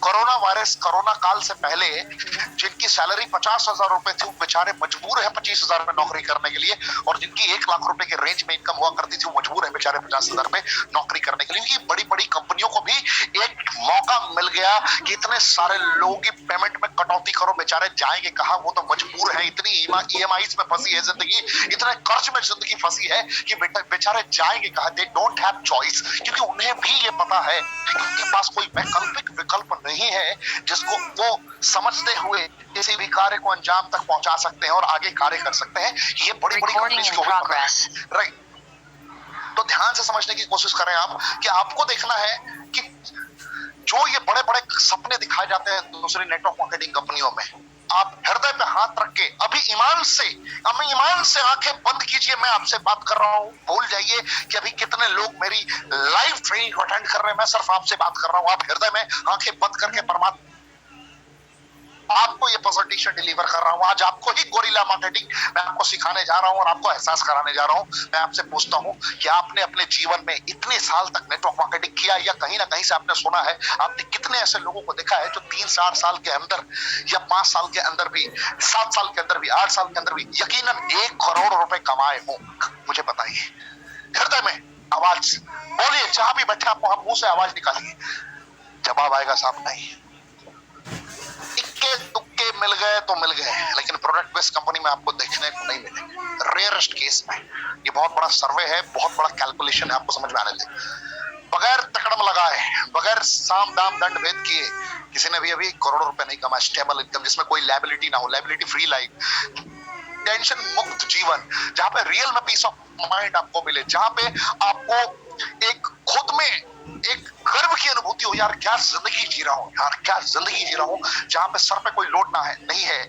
कोरोना वायरस, कोरोना काल से पहले जिनकी सैलरी 50,000 रुपए थी, वो बेचारे मजबूर है 25,000 में नौकरी करने के लिए, और जिनकी 1 लाख रुपए के रेंज में इनकम हुआ करती थी, वो मजबूर है बेचारे 50,000 में नौकरी करने के लिए। क्योंकि बड़ी बड़ी कंपनियों को भी एक मौका मिल गया कि इतने सारे लोगों की पेमेंट में कटौती करो, बेचारे जाएंगे कहाँ, वो तो मजबूर है। इतनी EMIs में फंसी है जिंदगी, इतने कर्ज में जिंदगी फंसी है कि बेचारे जाएंगे कहाँ। दे डोंट हैव चॉइस, क्योंकि उन्हें भी ये पता है कि उनके पास कोई वैकल्पिक विकल्प नहीं है जिसको वो समझते हुए किसी भी कार्य को अंजाम तक पहुंचा सकते हैं और आगे कार्य कर सकते हैं। ये बड़ी बड़ी कंपनीज को भी पता है, राइट? तो ध्यान से समझने की कोशिश करें आप कि आपको देखना है कि जो ये बड़े बड़े सपने दिखाए जाते हैं दूसरी नेटवर्क मार्केटिंग कंपनियों में, आप हृदय पे हाथ रख के अभी ईमान से आंखें बंद कीजिए। मैं आपसे बात कर रहा हूं, भूल जाइए कि अभी कितने लोग मेरी लाइव ट्रेनिंग को अटेंड कर रहे हैं। मैं सिर्फ आपसे बात कर रहा हूं। आप हृदय में आंखें बंद करके परमात्मा आपको ये प्रेजेंटेशन डिलीवर कर रहा हूं। आज आपको ही गोरिल्ला मार्केटिंग मैं आपको सिखाने जा रहा हूं और आपको एहसास कराने जा रहा हूं। मैं आपसे पूछता हूं कि आपने अपने जीवन में इतने साल तक नेटवर्क मार्केटिंग किया या कहीं ना कहीं से आपने सुना है, आपने कितने ऐसे लोगों को देखा है जो 3-4 साल के अंदर या 5 साल के अंदर भी, 7 साल के अंदर भी, 8 साल के अंदर भी यकीनन 1 करोड़ रुपए कमाए हों? मुझे बताइए। हृदय में आवाज बोलिए, जहां भी बैठे आप मुंह से आवाज निकालिए। जवाब आएगा साहब नहीं। इक्के तुक्के मिल गए तो मिल गए, लेकिन प्रोडक्ट बेस्ड कंपनी में आपको देखने को नहीं मिलेंगे। रेयरेस्ट केस में। ये बहुत बड़ा सर्वे है, बहुत बड़ा कैलकुलेशन है, आपको समझ में आने दे। बगैर तकड़म लगाए, बगैर साम दाम दंड भेद किए किसी ने भी अभी करोड़ों रुपए नहीं कमाया। स्टेबल इनकम जिसमें कोई लायबिलिटी ना हो, लायबिलिटी फ्री लाइफ, टेंशन मुक्त जीवन, जहां पे रियल में पीस ऑफ माइंड आपको मिले, जहां पे आपको एक खुद में एक गर्व की अनुभूति हो, यार क्या जिंदगी जी रहा हूं, यार क्या जिंदगी जी रहा हूं, जहां पे सर पे कोई लोड ना है, नहीं है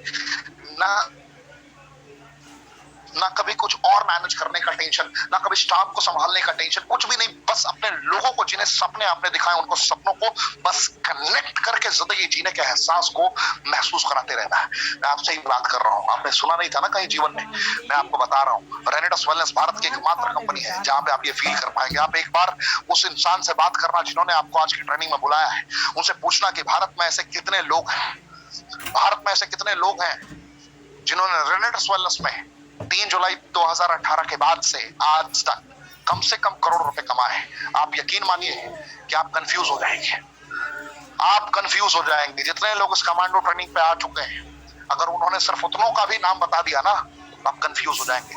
ना कभी कुछ और मैनेज करने का टेंशन, ना कभी स्टाफ को संभालने का टेंशन, कुछ भी नहीं। बस अपने लोगों को जिन्हें सपने आपने दिखाए उनको सपनों को बस कनेक्ट करके जिंदगी जीने के एहसास को महसूस कराते रहना है। मैं आपसे ही बात कर रहा हूँ, आपने सुना नहीं था ना कहीं जीवन में। मैं आपको बता रहा हूँ, रेनेडस वेलनेस भारत की एकमात्र कंपनी है जहां पे आप ये फील कर पाएंगे। आप एक बार उस इंसान से बात करना जिन्होंने आपको आज की ट्रेनिंग में बुलाया है, उनसे पूछना कि भारत में ऐसे कितने लोग हैं, भारत में ऐसे कितने लोग हैं जिन्होंने रेनेडस वेलनेस में 3 जुलाई 2018 के बाद से आज तक कम से कम करोड़ रुपए कमाए हैं। आप यकीन मानिए कि आप कंफ्यूज हो जाएंगे, आप कंफ्यूज हो जाएंगे। जितने लोग इस कमांडो ट्रेनिंग पे आ चुके हैं, अगर उन्होंने सिर्फ उतनों का भी नाम बता दिया ना, आप कंफ्यूज हो जाएंगे,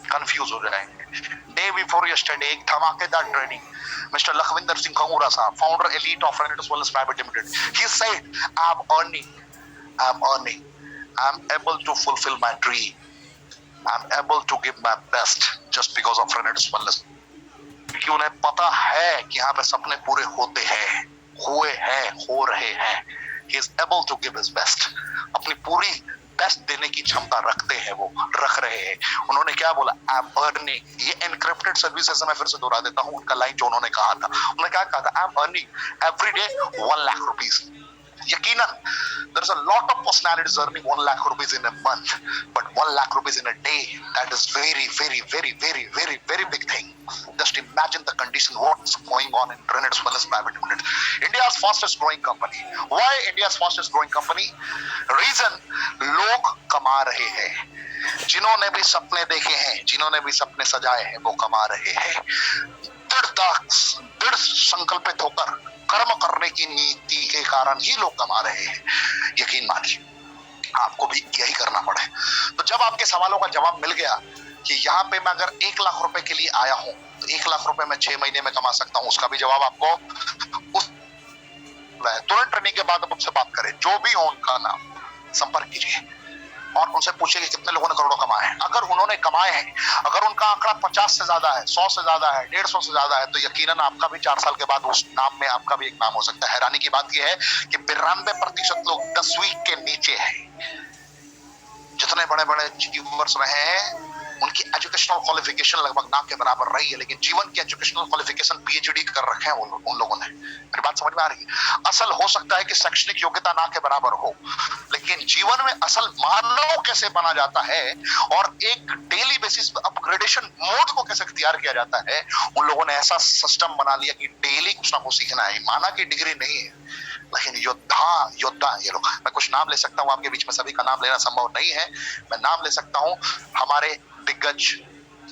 कंफ्यूज हो जाएंगे। डे बिफोर यस्टरडे एक धमाकेदार ट्रेनिंग, मिस्टर लखविंदर सिंह खंगूरा साहब, founder elite of renedus wellness private limited, he said, I'm able to fulfill my dream. I'm able to give my best just because of Renédus Wellness. क्योंकि उन्हें पता है कि यहाँ पे सपने पूरे होते हैं, हुए हैं, हो रहे हैं। He is able to give his best. अपनी पूरी बेस्ट देने की क्षमता रखते हैं, वो रख रहे हैं। उन्होंने क्या बोला? I'm earning. ये encrypted सर्विसेज मैं फिर से दोहरा देता हूँ उनका लाइन जो उन्होंने कहा था। उन्होंने क्या कहा था? I'm earning every day 1 lakh rupees. यकीनन there's a lot of personalities earning 1 lakh rupees in a month, but 1 lakh rupees in a day, that is very big thing. Just imagine the condition, what's going on in Renédus Wellness Private Limited, India's fastest growing company. Why India's fastest growing company? Reason, लोग कमा रहे हैं। जिन्होंने भी सपने देखे हैं, जिन्होंने भी सपने सजाए हैं, वो कमा रहे हैं। दृढ़ संकल्पित होकर कर्म करने की नीति के कारण ही लोग कमा रहे हैं। यकीन मानिए आपको भी यही करना पड़े। तो जब आपके सवालों का जवाब मिल गया कि यहाँ पे मैं अगर 1 लाख रुपए के लिए आया हूँ तो 1 लाख रुपए मैं 6 महीने में कमा सकता हूँ, उसका भी जवाब आपको उस तुरंत ट्रेनिंग के बाद मुझसे बात करें, जो भी हो उनका नाम संपर्क कीजिए और उनसे पूछिए कि कितने लोगों ने करोड़ों कमाए हैं। अगर उन्होंने कमाए हैं, अगर उनका आंकड़ा 50 से ज्यादा है, 100 से ज्यादा है, 150 से ज्यादा है, तो यकीनन आपका भी 4 साल के बाद उस नाम में आपका भी एक नाम हो सकता है। हैरानी की बात यह है कि 92% लोग 10वीं के नीचे हैं। जितने बड़े बड़े अचीवर्स रहे हैं उनकी एजुकेशनल क्वालिफिकेशन लगभग ना के बराबर रही है, लेकिन जीवन की एजुकेशनल क्वालिफिकेशन पीएचडी कर रखे हैं उन लोगों ने। मेरी बात समझ में आ रही है? असल हो सकता है कि शैक्षणिक योग्यता ना के बराबर हो, लेकिन जीवन में असल मानव कैसे बना जाता है और एक डेली बेसिस पे अपग्रेडेशन मोड को कैसे इख्तियार किया जाता है, उन लोगों ने ऐसा सिस्टम बना लिया कि डेली कुछ ना कुछ सीखना है। माना कि डिग्री नहीं है, लेकिन योद्धा ये लोग। मैं कुछ नाम ले सकता हूँ, आपके बीच में सभी का नाम लेना संभव नहीं है। मैं नाम ले सकता हूँ हमारे दिग्गज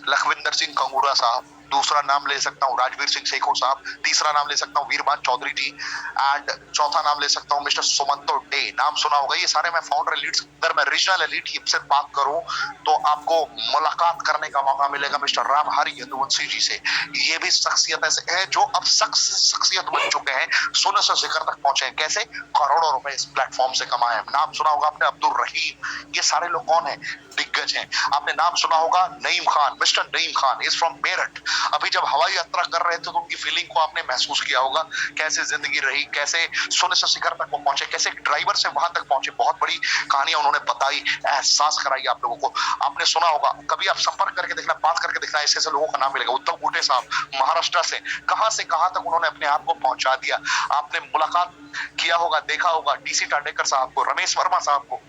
लखविंदर सिंह कंगूरा साहब, दूसरा नाम ले सकता हूँ राजवीर सिंह शेखो साहब, तीसरा नाम ले सकता हूँ वीरभान चौधरी जी, एंड चौथा नाम ले सकता हूँ मिस्टर सुमंतो डे। नाम सुना होगा, ये सारे मैं फाउंडर एलीट्स। अगर मैं रीजनल एलीट से बात करूं तो आपको मुलाकात करने का मौका मिलेगा मिस्टर रामहरि यदुवंशी जी से। ये भी शख्सियत ऐसे है जो अब शख्सियत बन चुके हैं, सोने से शिखर तक पहुंचे हैं। कैसे? करोड़ों रुपए इस प्लेटफॉर्म से कमाए हैं। नाम सुना होगा आपने अब्दुल रहीम। ये सारे लोग कौन है? दिग्गज हैं। आपने नाम सुना होगा Naeem Khan, mister Naeem Khan is from Meerut. अभी जब हवाई यात्रा कर रहे थे तो उनकी फीलिंग को आपने महसूस किया होगा, कैसे जिंदगी रही, कैसे सोने से शिखर तक वो पहुंचे, कैसे ड्राइवर से वहां तक पहुंचे। बहुत बड़ी कहानियां उन्होंने बताई, एहसास कराई आप लोगों को। आपने सुना होगा, कभी आप संपर्क करके देखना, बात करके देखना, ऐसे ऐसे लोगों का नाम मिलेगा। उद्धव बूटे साहब महाराष्ट्र से कहां तक उन्होंने अपने आप को पहुंचा दिया। आपने मुलाकात किया होगा, देखा होगा टीसी टाटेकर साहब को, रमेश वर्मा साहब को।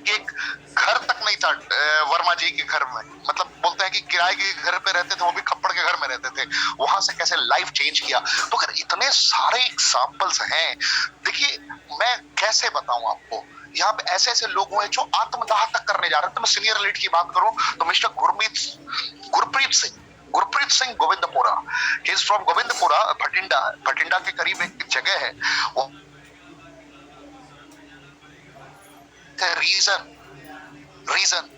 एक घर तक नहीं था वर्मा जी के घर में, मतलब बोलते हैं कि किराए के घर पे रहते थे, वो भी खप्पड़ के घर में रहते थे। वहां से कैसे लाइफ चेंज किया। तो अगर इतने सारे एग्जाम्पल्स हैं, देखिए मैं कैसे बताऊं आपको, यहाँ पे ऐसे ऐसे लोग हुए जो आत्मदाह तक करने जा रहे हैं। तो मैं सीनियर एलिट की बात करूं तो mister Gurpreet Singh Govindpura, he is from Govindpura, Bathinda के करीब एक जगह है। वो रीजन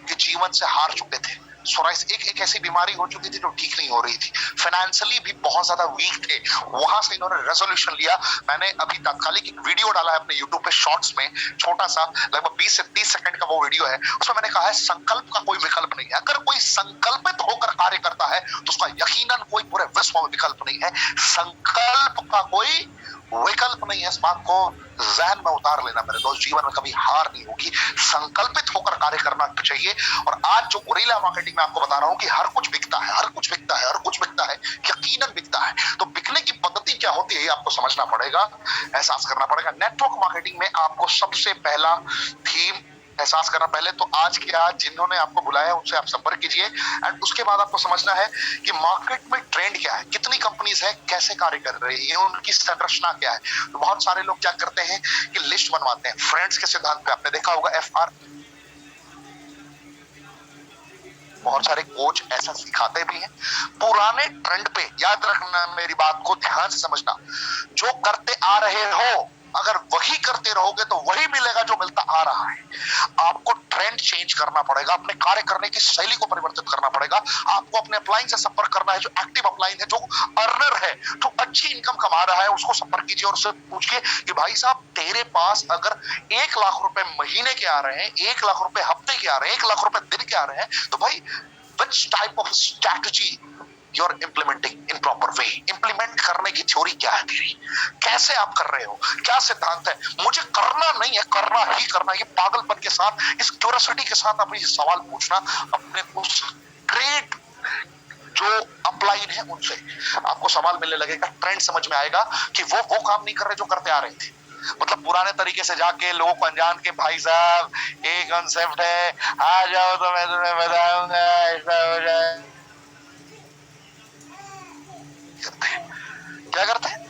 कि जीवन से हार चुके थे। सोराइसिस एक ऐसी बीमारी हो चुकी थी जो ठीक नहीं हो रही थी। फाइनेंशियली भी बहुत ज्यादा वीक थे। वहां से इन्होंने रेजोल्यूशन लिया। मैंने अभी तात्कालिक एक वीडियो डाला है अपने यूट्यूब पे शॉर्ट्स में, छोटा सा, लगभग 20 से 30 सेकंड का वो वीडियो है। उसमें मैंने कहा है संकल्प का कोई विकल्प नहीं है। अगर कोई संकल्पित होकर कार्य करता है तो उसका यकीनन कोई पूरे विश्व में विकल्प नहीं है। संकल्प का कोई विकल्प नहीं है। इस बात को जहन में उतार लेना मेरे दोस्त। जीवन में कभी हार नहीं होगी, संकल्पित होकर कार्य करना चाहिए। और आज जो गुरिल्ला मार्केटिंग में आपको बता रहा हूं कि हर कुछ बिकता है, यकीनन बिकता है। तो बिकने की पद्धति क्या होती है आपको समझना पड़ेगा, एहसास करना पड़ेगा। नेटवर्क मार्केटिंग में आपको सबसे पहला थीम एहसास करना, पहले तो आज के आज जिन्होंने आपको बुलाया उनसे आप संपर्क कीजिए। एंड उसके बाद आपको समझना है कि मार्केट में ट्रेंड क्या है, कितनी कंपनीज है, कैसे कार्य कर रही है, उनकी संरचना क्या है। तो बहुत सारे लोग क्या करते हैं कि लिस्ट बनवाते हैं फ्रेंड्स के सिद्धांत पे। आपने देखा होगा FR, बहुत सारे कोच ऐसा सिखाते भी हैं। पुराने ट्रेंड पे, याद रखना मेरी बात को ध्यान से समझना, जो करते आ रहे हो अगर वही करते रहोगे तो वही मिलेगा जो मिलता आ रहा है। आपको ट्रेंड चेंज करना पड़ेगा, अपने कार्य करने की शैली को परिवर्तित करना पड़ेगा। आपको अपने अपलाइन से संपर्क करना है, जो एक्टिव अपलाइन है, जो अर्नर है, जो अच्छी इनकम कमा रहा है, उसको संपर्क कीजिए और उससे पूछिए कि भाई साहब तेरे पास अगर 1 लाख रुपए महीने के आ रहे हैं, 1 लाख रुपए हफ्ते के आ रहे हैं, 1 लाख रुपए दिन के आ रहे हैं, तो भाई which type of strategy you're implementing in proper way? Implement करने की थ्योरी क्या है तेरी, कैसे आप कर रहे हो, क्या सिद्धांत है। मुझे करना नहीं है, करना ही करना। ये पागलपन के साथ, इस क्यूरियोसिटी के साथ आप ये सवाल पूछना अपने उस ग्रेट जो अपलाइन है उनसे। आपको सवाल मिलने लगेगा, ट्रेंड समझ में आएगा कि वो काम नहीं कर रहे जो करते आ रहे थे। मतलब पुराने तरीके से जाके लोगों को अनजान के भाई साहब एक कॉन्सेप्ट है, आ जाओ तो मैं तुम्हें बताऊंगा, ऐसा हो जाए। क्या करते हैं?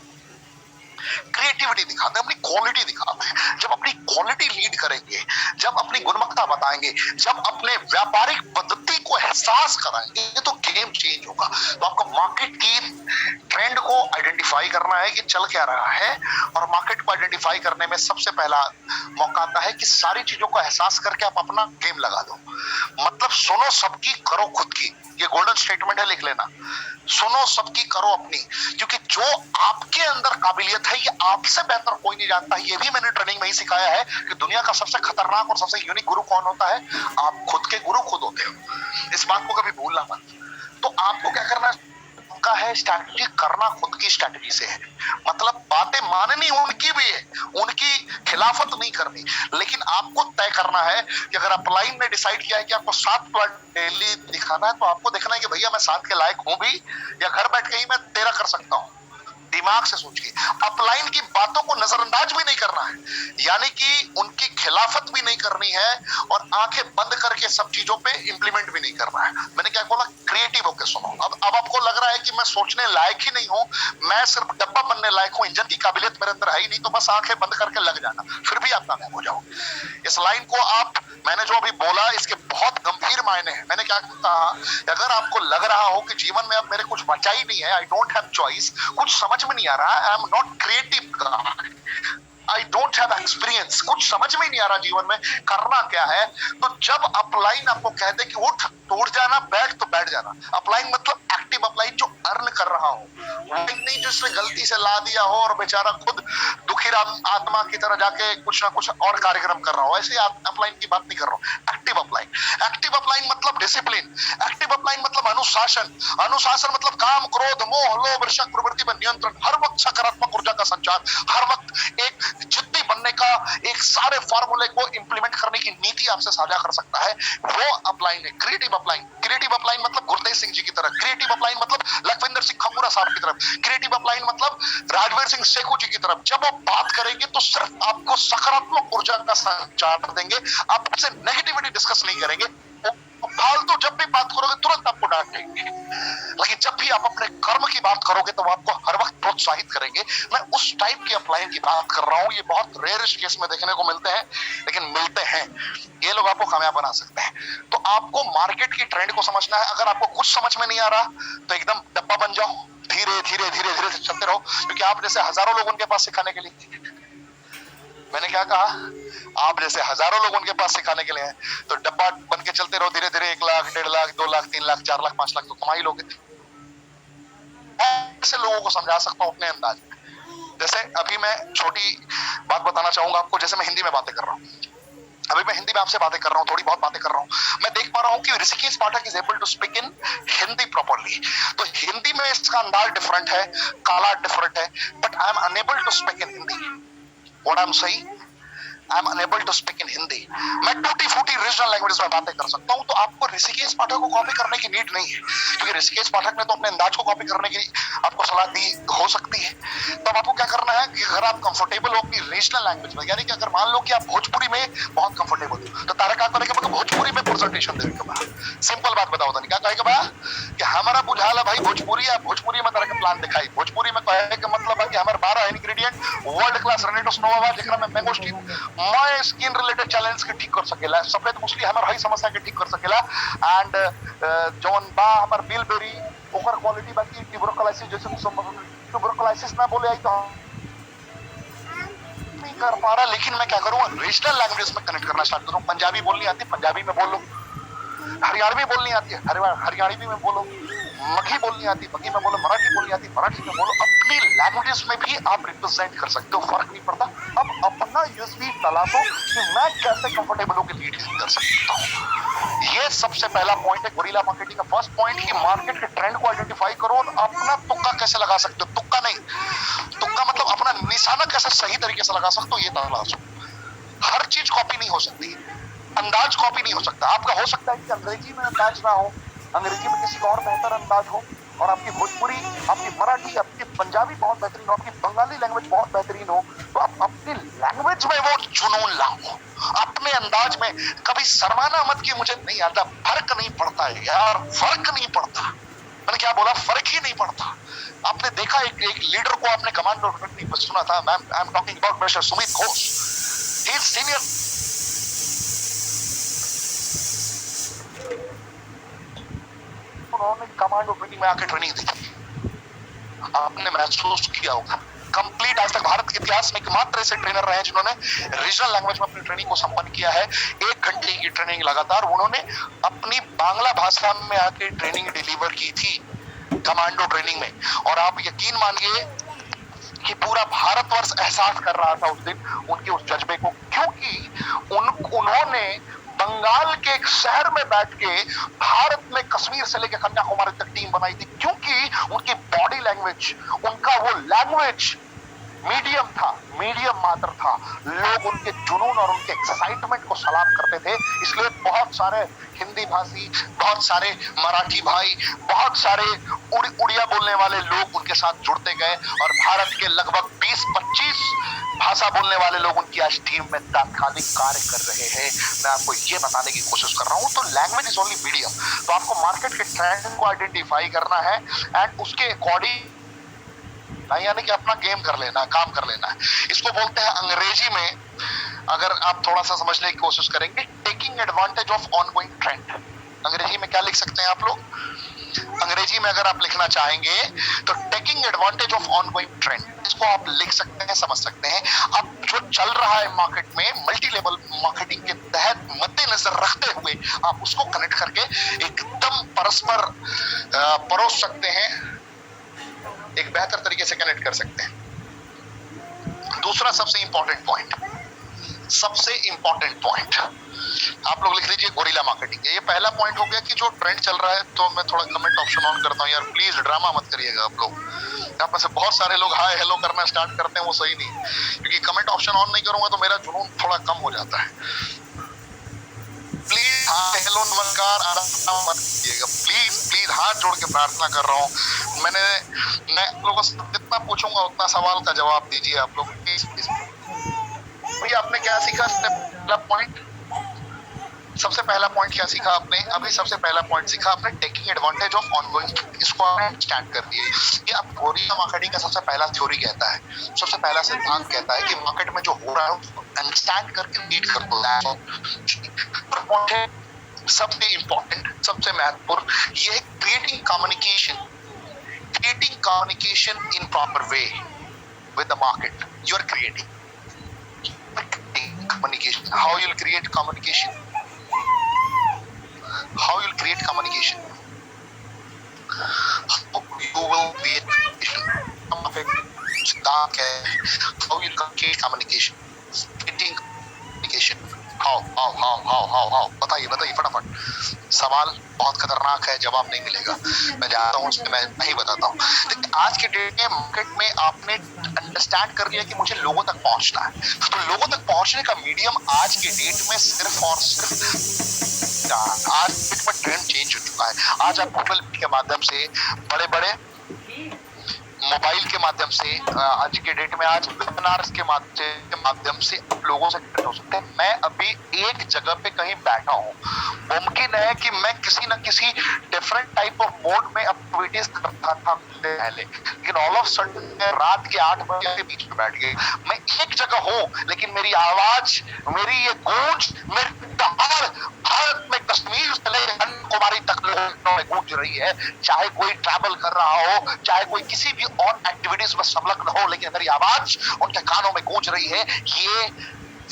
क्रिएटिविटी दिखाते हैं, अपनी क्वालिटी दिखाते हैं। जब अपनी क्वालिटी लीड करेंगे, जब अपनी गुणवत्ता बताएंगे, जब अपने व्यापारिक पद्धति को एहसास कराएंगे तो गेम चेंज होगा। तो आपको मार्केट की ट्रेंड को आइडेंटिफाई करना है कि चल क्या रहा है। और मार्केट को आइडेंटिफाई करने में सबसे पहला मौका आता है कि सारी चीजों को एहसास करके आप अपना गेम लगा दो। मतलब सुनो सबकी, करो खुद की। ये गोल्डन स्टेटमेंट है, लिख लेना। सुनो सबकी, करो अपनी। क्योंकि जो आपके अंदर काबिलियत है ये आपसे बेहतर कोई नहीं जानता। ये भी मैंने ट्रेनिंग में ही सिखाया है कि दुनिया का सबसे खतरनाक और सबसे यूनिक गुरु कौन होता है? आप खुद के गुरु खुद होते हो। इस बात को कभी भूलना मत। तो आपको क्या करना है? स्ट्रैटेजी करना खुद की स्ट्रैटेजी से है। मतलब बातें माननी उनकी भी है, उनकी खिलाफत नहीं करनी। लेकिन आपको तय करना है कि अगर अपलाइन ने डिसाइड किया है कि आपको 7 प्लॉट डेली दिखाना है, तो आपको देखना है कि भैया मैं 7 के लायक हूं भी, या घर बैठ के ही मैं 13 कर सकता हूं। दिमाग से सोचिए। अपलाइन की बातों को नजरअंदाज भी नहीं करना है, यानी कि उनकी खिलाफत भी नहीं करनी है, और आंखें बंद करके सब चीजों पे इंप्लीमेंट भी नहीं करना है। मैंने क्या बोला? क्रिएटिव होकर सुनो। अब आपको लग रहा है कि मैं सोचने लायक ही नहीं हूं, मैं सिर्फ डब्बा बनने लायक हूं, इंजन की काबिलियत मेरे अंदर है ही नहीं, तो बस आंखें बंद करके लग जाना, फिर भी आप कामयाब हो जाओगे। इस लाइन को आप, मैंने जो अभी बोला इसके बहुत गंभीर मायने हैं। मैंने क्या कहा? अगर आपको लग रहा हो कि जीवन में अब मेरे कुछ बचा ही नहीं है, आई डोंट हैव चॉइस, कुछ समझ में नहीं आ रहा, आई am not creative, I don't have experience, कुछ समझ में नहीं आ रहा जीवन में करना क्या है, तो जब अपलाइन आपको कहते कि उठ तो उठ जाना, बैठ तो बैठ जाना। अपलाइन मतलब एक्टिव अपलाइन, जो अर्न कर रहा हो, नहीं जिसने गलती से ला दिया हो और बेचारा खुद दुखी फिर आत्मा की तरह जाके कुछ ना कुछ और कार्यक्रम कर रहा हूं। ऐसे अपलाइन की बात नहीं कर रहा हूं। एक्टिव अपलाइन, एक्टिव अपलाइन मतलब डिसिप्लिन, एक्टिव अपलाइन मतलब अनुशासन, अनुशासन मतलब काम, क्रोध, मोह, लोभ, ईर्ष्या प्रवृत्ति पर नियंत्रण, हर वक्त सकारात्मक ऊर्जा का संचार, हर वक्त एक जिद्दी बनने का, एक सारे फॉर्मूले को इंप्लीमेंट करने की नीति आपसे साझा कर सकता है, वो अपलाइन है। क्रिएटिव अपलाइन, क्रिएटिव अपलाइन मतलब गुरतेज सिंह जी की तरह, क्रिएटिव अपलाइन मतलब लखविंदर सिंह खंगूरा साहब की तरफ, क्रिएटिव अपलाइन मतलब राजवीर सिंह शेखू जी की तरफ। जब वो बात करेंगे तो सिर्फ आपको सकारात्मक ऊर्जा का संचार देंगे, आपसे नेगेटिविटी डिस्कस नहीं करेंगे। फालतू जब भी बात करोगे तुरंत आपको डांटेंगे, लेकिन जब भी आप अपने कर्म की बात करोगे तो वो आपको हर वक्त प्रोत्साहित करेंगे। मैं उस टाइप की अपलाइन की बात कर रहा हूं। ये बहुत रेयरिस्ट केस में देखने को मिलते हैं, लेकिन मिलते हैं। ये लोग आपको कामयाब बना सकते हैं। तो आपको मार्केट की ट्रेंड को समझना है। अगर आपको कुछ समझ में नहीं आ रहा तो एकदम डब्बा बन जाओ, धीरे धीरे धीरे धीरे से चलते रहो, क्योंकि आप जैसे हजारों लोग उनके पास सिखाने के लिए, मैंने क्या कहा, आप जैसे हजारों लोग उनके पास सिखाने के लिए हैं, तो डब्बा बन के चलते रहो धीरे धीरे। 1 लाख, 1.5 लाख, 2 लाख, 3 लाख, 4 लाख, 5 लाख तो कमा ही लोगे। ऐसे लोगों को समझा सकता हूं अपने अंदाज में। जैसे अभी मैं छोटी बात बताना चाहूंगा आपको, जैसे मैं हिंदी में बातें कर रहा हूँ, अभी मैं हिंदी में आपसे बातें कर रहा हूँ, थोड़ी बहुत बातें कर रहा हूँ, मैं देख पा रहा हूँ कि Rishikesh Pathak is able to speak in Hindi properly. तो हिंदी में इसका अंदाज डिफरेंट है, काला डिफरेंट है, but I am unable to speak in Hindi. What I am saying, I am unable to speak in Hindi. मैं टूटी फूटी रीजनल लैंग्वेज में बातें कर सकता हूं। तो आपको ऋषिकेश पाठक को कॉपी करने की नीड नहीं है, क्योंकि ऋषिकेश पाठक ने तो अपने अंदाज को कॉपी करने की आपको सलाह दी हो सकती है। तो आपको क्या करना है कि अगर आप कंफर्टेबल हो अपनी रीजनल लैंग्वेज में, यानी कि अगर मान लो कि आप भोजपुरी में बहुत कंफर्टेबल हो, तो तारा क्या करेगा, मतलब भोजपुरी में प्रेजेंटेशन देने के बाद सिंपल बात बताओ तो क्या कहेगा बा कि हमारा बुझाला भाई भोजपुरी है, भोजपुरी में तरह के प्लान दिखाई, भोजपुरी में कहे के मतलब है कि हमारे 12 इंग्रेडिएंट वर्ल्ड क्लास रेनेटोस नोवा जेकरा में मैंगो स्टीम मैं स्किन रिलेटेड चैलेंज के ठीक कर सकेला, सफेद मुसली हमर हई समस्या के ठीक कर सकेला, एंड जौन बा हमर बिलबेरी ओकर क्वालिटी बाकी ट्यूबरकुलोसिस जैसे ट्यूबरकुलोसिस ना बोले आई तो नहीं कर पा रहा। लेकिन मैं क्या करूं, रीजनल लैंग्वेज में कनेक्ट करना स्टार्ट करूं। पंजाबी बोलनी आती है, पंजाबी में बोलो, हरियाणवी बोलनी आती है, हरियाणवी में बोलो, मगही बोलनी आती है, मगही में बोलो, मराठी बोलनी आती है, मराठी में बोलो। अपनी लैंग्वेजेस में भी आप रिप्रेजेंट कर सकते हो, फर्क नहीं पड़ता। अब अपना यूएसपी तलाशो कि मैं कैसे कंफर्टेबल होकर लीडिंग कर सकता हूं। ये सबसे पहला पॉइंट है गुरिल्ला मार्केटिंग का। फर्स्ट पॉइंट कि मार्केट के ट्रेंड को आइडेंटिफाई करो और अपना तुक्का कैसे लगा सकते हो। तुक्का नहीं, तुक्का मतलब अपना निशाना कैसे सही तरीके से लगा सकते हो, ये तलाशो। हर चीज कॉपी नहीं हो सकती, अंदाज कॉपी नहीं हो सकता। आपका हो सकता है कि अंग्रेजी में अंदाज ना हो, अंग्रेजी में किसी का और बेहतर अंदाज हो, और आपकी भोजपुरी, आपकी मराठी, आपकी पंजाबी बहुत बेहतरीन हो, आपकी बंगाली लैंग्वेज बहुत बेहतरीन हो, तो आप अपनी लैंग्वेज में वो जुनून लाओ, अपने अंदाज में। कभी शर्माना मत कि मुझे नहीं आता, फर्क नहीं पड़ता है यार, फर्क नहीं पड़ता। मैंने क्या बोला, फर्क ही नहीं पड़ता। आपने देखा एक लीडर को आपने कमांडो टेक्निक में सुना था, I am talking about mister Sumit Ghosh, he is senior. उन्होंने कमांडो ट्रेनिंग में आके ट्रेनिंग दी, आपने महसूस किया होगा। कंप्लीट आज तक भारत के इतिहास में एकमात्र ऐसे ट्रेनर रहे हैं जिन्होंने रीजनल लैंग्वेज में अपनी ट्रेनिंग को संपन्न किया है। 1 घंटे की ट्रेनिंग लगातार उन्होंने अपनी बांग्ला भाषा में आके ट्रेनिंग डिलीवर की थी कमांडो ट्रेनिंग में। और आप यकीन मानिए कि पूरा भारतवर्ष एहसास कर रहा था उस दिन उनके उस जज्बे को, क्योंकि उन्होंने बंगाल के एक शहर में बैठ के भारत में कश्मीर से लेकर कन्याकुमारी तक टीम बनाई थी, क्योंकि उनकी बॉडी लैंग्वेज, उनका वो लैंग्वेज मीडियम था, मीडियम मात्र था। लोग उनके जुनून और उनके एक्साइटमेंट को सलाम करते थे। इसलिए बहुत सारे हिंदी भाषी, बहुत सारे मराठी भाई, बहुत सारे उड़िया बोलने वाले लोग उनके साथ जुड़ते गए, और भारत के लगभग 20-25 भाषा बोलने वाले लोग उनकी आज टीम में तात्कालिक कार्य कर रहे हैं। मैं आपको ये बताने की कोशिश कर रहा हूं। तो लैंग्वेज इज ओनली मीडियम। तो आपको मार्केट के ट्रेंड को आइडेंटिफाई करना है एंड उसके अकॉर्डिंग, यानी कि अपना गेम कर लेना, काम कर लेना है। इसको बोलते हैं अंग्रेजी में, अगर आप थोड़ा सा समझने की कोशिश करेंगे, taking advantage of ongoing trend. अंग्रेजी में क्या लिख सकते हैं आप लोग? अंग्रेजी में अगर आप लिखना चाहेंगे तो taking advantage of ongoing trend, इसको आप लिख सकते हैं, समझ सकते हैं। अब जो चल रहा है मार्केट में, मल्टी लेवल मार्केटिंग के तहत मद्देनजर रखते हुए आप उसको कनेक्ट करके एकदम परस्पर परोस सकते हैं, एक बेहतर तरीके से कनेक्ट कर सकते हैं। दूसरा सबसे इंपॉर्टेंट पॉइंट आप लोग लिख लीजिए, गोरिल्ला मार्केटिंग। ये पहला पॉइंट हो गया कि जो ट्रेंड चल रहा है। तो मैं थोड़ा कमेंट ऑप्शन ऑन करता हूँ यार, प्लीज ड्रामा मत करिएगा आप लोग। यहाँ पर से बहुत सारे लोग हाय हेलो करना स्टार्ट करते हैं, वो सही नहीं, क्योंकि कमेंट ऑप्शन ऑन नहीं करूंगा तो मेरा जुनून थोड़ा कम हो जाता है। प्लीज हाय हेलो नमस्कार आराम मत कीजिएगा, प्लीज हाथ जोड़ के प्रार्थना कर रहा हूँ। मैं आप लोगों से जितना पूछूंगा उतना सवाल का जवाब दीजिए आप लोग, प्लीज। भैया आपने क्या सीखा? सबसे पहला पॉइंट क्या सीखा आपने? अभी सबसे पहला पॉइंट सीखा आपने, टेकिंग एडवांटेज ऑफ ऑनगोइंग। इसको आपने स्टैंड कर दिए। ये आप गोरिल्ला मार्केटिंग का सबसे पहला थ्योरी कहता है, सबसे पहला सिद्धांत कहता है कि मार्केट में जो हो रहा है उसको अंडरस्टैंड करके लीड कर दो। पॉइंट है सबसे इंपॉर्टेंट, सबसे महत्वपूर्ण, ये है creating communication in proper way with the market. You are creating communication. How you'll create communication? How you'll create communication? You will create communication. How you'll create communication? Creating communication. How? बताइए फटाफट। सवाल बहुत खतरनाक है, जवाब नहीं मिलेगा। मैं जानता हूँ, इसमें मैं नहीं बताता हूँ। लेकिन आज के डेट में मार्केट में आपने अंडरस्टैंड कर लिया कि मुझे लोगों तक पहुंचना है, तो लोगों तक पहुंचने का मीडियम आज के डेट में सिर्फ और सिर्फ आज डेट में ट्रेंड चेंज हो चुका है। आज आप गूगल के माध्यम से, बड़े मोबाइल के माध्यम से, आज के डेट में आज वेबिनार्स के माध्यम से आप लोगों से कनेक्ट हो सकते हैं। मैं अभी एक जगह पे कहीं बैठा हूँ, मुमकिन है कि मैं किसी न किसी डिफरेंट टाइप ऑफ मोड में एक्टिविटीज करता था पहले, लेकिन ऑल ऑफ सडन रात के 8 बजे के बीच में बैठ गई। मैं एक जगह हूँ लेकिन मेरी आवाज, मेरी ये गूंज, मेरी दहाड़ भारत में कश्मीर से लेकर कन्याकुमारी तक लोगों में गूंज रही है। चाहे कोई ट्रैवल कर रहा हो, चाहे कोई किसी भी और एक्टिविटीज में संलग्न हो, लेकिन मेरी आवाज उनके कानों में गूंज रही है। ये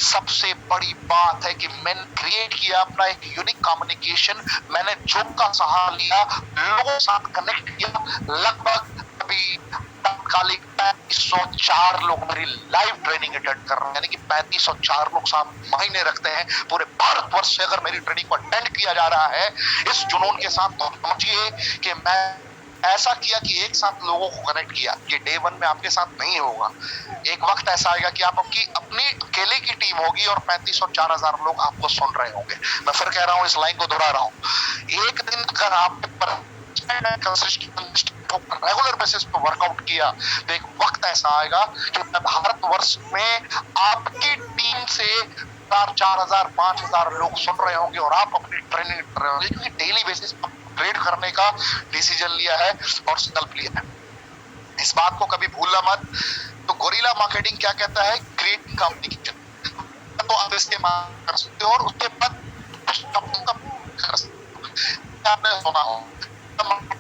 सबसे बड़ी बात है कि मैंने क्रिएट किया अपना एक यूनिक कम्युनिकेशन। मैंने जोक का सहारा लिया, लोगों के साथ कनेक्ट किया। लगभग अभी तात्कालिक 3504 लोग मेरी लाइव ट्रेनिंग अटेंड कर रहे हैं, यानी कि 3504 लोग साथ महीने रखते हैं। पूरे भारतवर्ष से अगर मेरी ट्रेनिंग को अटेंड किया जा रहा है इस जुनून के साथ, तो समझिए कि मैं ऐसा किया कि एक साथ लोगों को कनेक्ट किया। ये डे 1 में आपके साथ नहीं होगा। एक वक्त ऐसा आएगा कि आप अपनी अकेले की टीम होगी और 35 और 4000 लोग आपको सुन रहे होंगे। मैं फिर कह रहा हूँ, इस लाइन को दोहरा रहा हूँ। एक दिन अगर आप रेगुलर बेसिस पे वर्कआउट किया तो एक वक्त ऐसा आएगा कि भारतवर्ष में आपकी टीम से 4000 5000 लोग सुन रहे होंगे और आप अपनी ट्रेनिंग कर रहे होंगे, क्योंकि डेली बेसिस पर ट्रेड करने का डिसीजन लिया है और संकल्प लिया है। इस बात को कभी भूलना मत। तो गोरिल्ला मार्केटिंग क्या कहता है? Creating communication. तो आप इस्तेमाल कर सकते हो और उसके बाद आपने सुना हो,